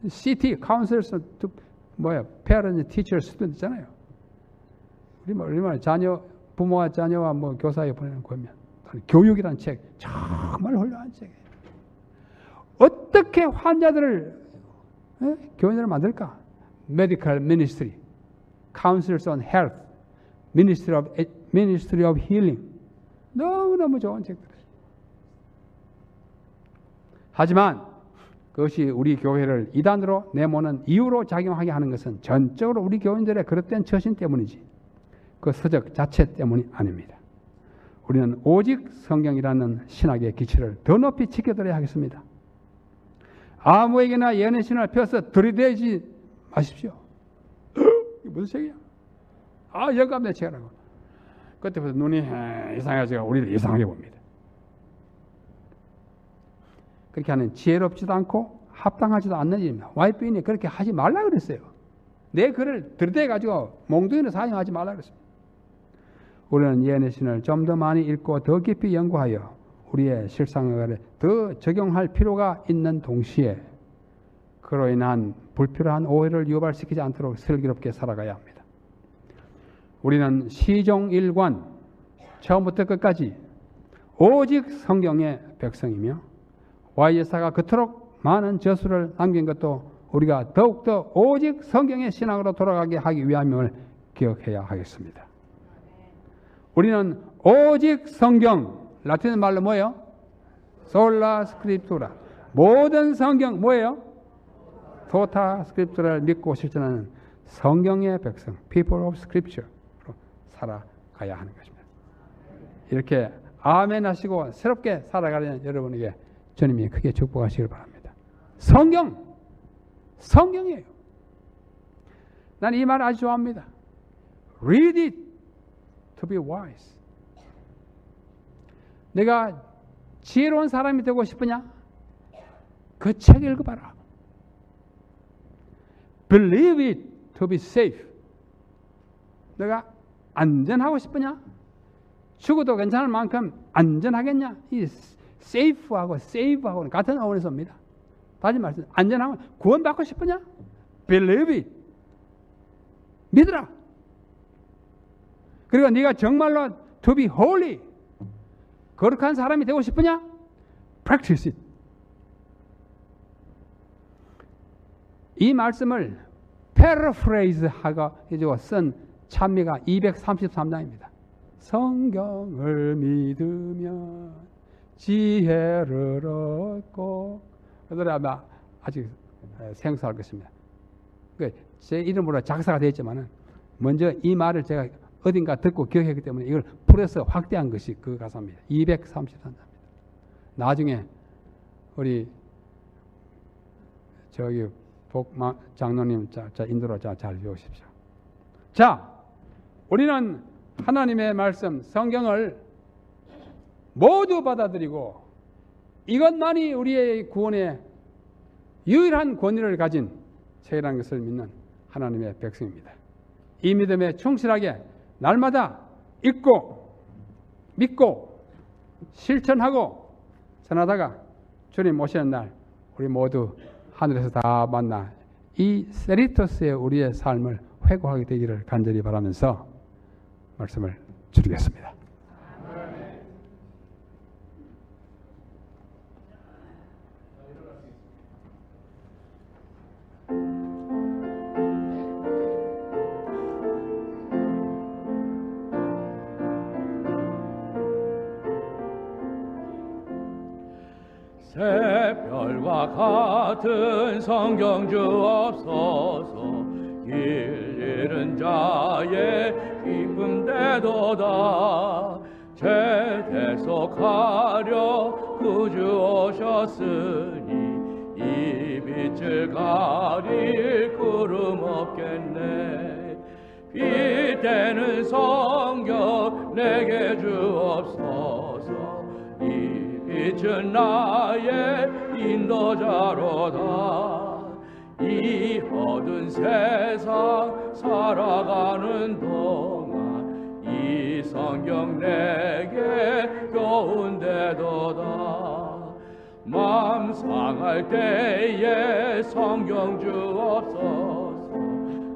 CT, Counselors, Parent, Teacher, Student 있잖아요. 우리말 자녀, 부모와 자녀와 뭐 교사에 보내는 권면. 교육이라는 책 정말 훌륭한 책이에요. 어떻게 환자들을 교인으로 만들까? Medical Ministry, Counselors on Health, Ministry of Healing. 너무너무 좋은 책들이에요. 하지만 그것이 우리 교회를 이단으로 내모는 이유로 작용하게 하는 것은 전적으로 우리 교인들의 그릇된 처신 때문이지 그 서적 자체 때문이 아닙니다. 우리는 오직 성경이라는 신학의 기초를 더 높이 지켜드려야 하겠습니다. 아무에게나 예언의 신을 펴서 들이대지 마십시오. 이게 무슨 책이야? 영감 내 책이라고. 그때부터 눈이 이상해지고 우리를 이상하게 봅니다. 그렇게 하는 지혜롭지도 않고 합당하지도 않는 일입니다. 와이프인이 그렇게 하지 말라 그랬어요. 내 글을 들이대가지고 몽둥이로 사용하지 말라 그랬습니다. 우리는 예언의 신을 좀 더 많이 읽고 더 깊이 연구하여 우리의 실생활에 더 적용할 필요가 있는 동시에 그로 인한 불필요한 오해를 유발시키지 않도록 슬기롭게 살아가야 합니다. 우리는 시종일관 처음부터 끝까지 오직 성경의 백성이며 YS가 그토록 많은 저수를 남긴 것도 우리가 더욱더 오직 성경의 신앙으로 돌아가게 하기 위함을 기억해야 하겠습니다. 우리는 오직 성경, 라틴 말로 뭐예요? 솔라 스크립투라. 모든 성경 뭐예요? 토타 스크립투라를 믿고 실천하는 성경의 백성, people of scripture로 살아가야 하는 것입니다. 이렇게 아멘 하시고 새롭게 살아가는 여러분에게 주님이 크게 축복하시길 바랍니다. 성경이에요. 난 이 말 아주 좋아합니다. Read it to be wise. 내가 지혜로운 사람이 되고 싶으냐? 그 책 읽어봐라. Believe it to be safe. 내가 안전하고 싶으냐? 죽어도 괜찮을 만큼 안전하겠냐? 이 safe하고 save하고는 같은 어원에서 옵니다. 다시 말씀, 안전하고 구원받고 싶으냐? Believe it. 믿으라. 그리고 네가 정말로 to be holy, 거룩한 사람이 되고 싶으냐? Practice it. 이 말씀을 paraphrase 쓴 찬미가 233장입니다. 성경을 믿으면 지혜를 얻고, 그 노래 아마 아직 생소할 것입니다. 제 이름으로 작사가 되어 있지만은 먼저 이 말을 제가 어딘가 듣고 기억했기 때문에 이걸 풀어서 확대한 것이 그 가사입니다. 233장입니다. 나중에 우리 저기 복마 장로님 인도로 잘 배우십시오. 자, 우리는 하나님의 말씀 성경을 모두 받아들이고 이것만이 우리의 구원의 유일한 권위를 가진 책이라는 것을 믿는 하나님의 백성입니다. 이 믿음에 충실하게 날마다 읽고 믿고 실천하고 전하다가 주님 오시는 날 우리 모두 하늘에서 다 만나 이 세리토스의 우리의 삶을 회고하게 되기를 간절히 바라면서 말씀을 드리겠습니다. 새별과 같은 성경 주옵소서. 길 잃은 자의 기쁨 되도다. 죄 대속하려 구주 오셨으니 이 빛을 가릴 구름 없겠네. 빛되는 성경 내게 주옵소서. 이 빛은 나의 인도자로다. 이 어두운 세상 살아가는 동안 이 성경 내게 교훈되도다. 마음 상할 때에 성경 주옵소서.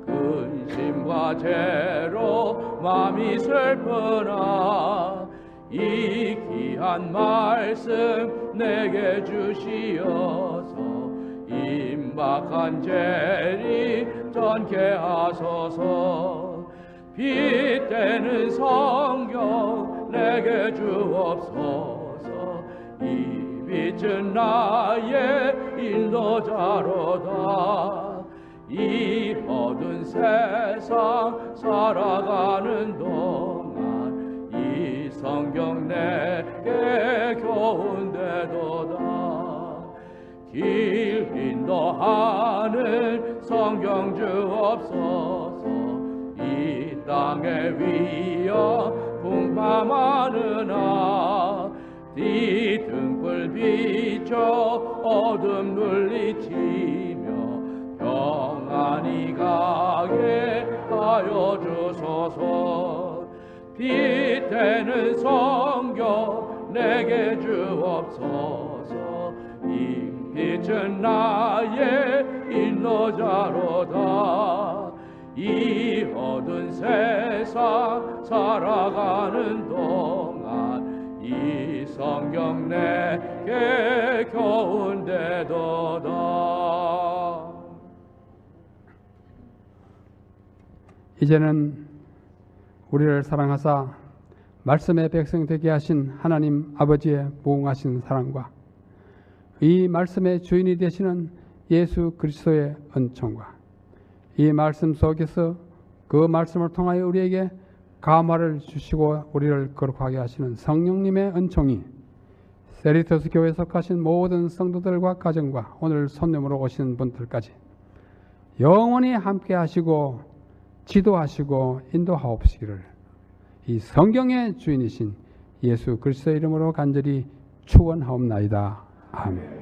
근심과 죄로 마음이 슬프나 이 귀한 말씀 내게 주시어서 임박한 죄리 전케 하소서. 빛되는 성경 내게 주옵소서. 이 빛은 나의 인도자로다. 이 어두운 세상 살아가는 동안 이 성경 내게 교훈되도다. 길 인도하는 성경 주옵소서. 이 땅에 위험 풍파많으나 뒤등불 비춰 어둠 물리치며 평안히 가게 하여 주소서. 빛되는 성경 내게 주옵소서. 이 빛은 나의 인도자로다. 이 어두운 세상 살아가는 동안 이 성경 내게 교훈되도다. 이제는 우리를 사랑하사 말씀의 백성 되게 하신 하나님 아버지의 무궁하신 사랑과 이 말씀의 주인이 되시는 예수 그리스도의 은총과 이 말씀 속에서 그 말씀을 통하여 우리에게 감화를 주시고 우리를 거룩하게 하시는 성령님의 은총이 세리토스 교회에 속하신 모든 성도들과 가정과 오늘 손님으로 오신 분들까지 영원히 함께 하시고 지도하시고 인도하옵시기를 이 성경의 주인이신 예수 그리스도의 이름으로 간절히 축원하옵나이다. 아멘.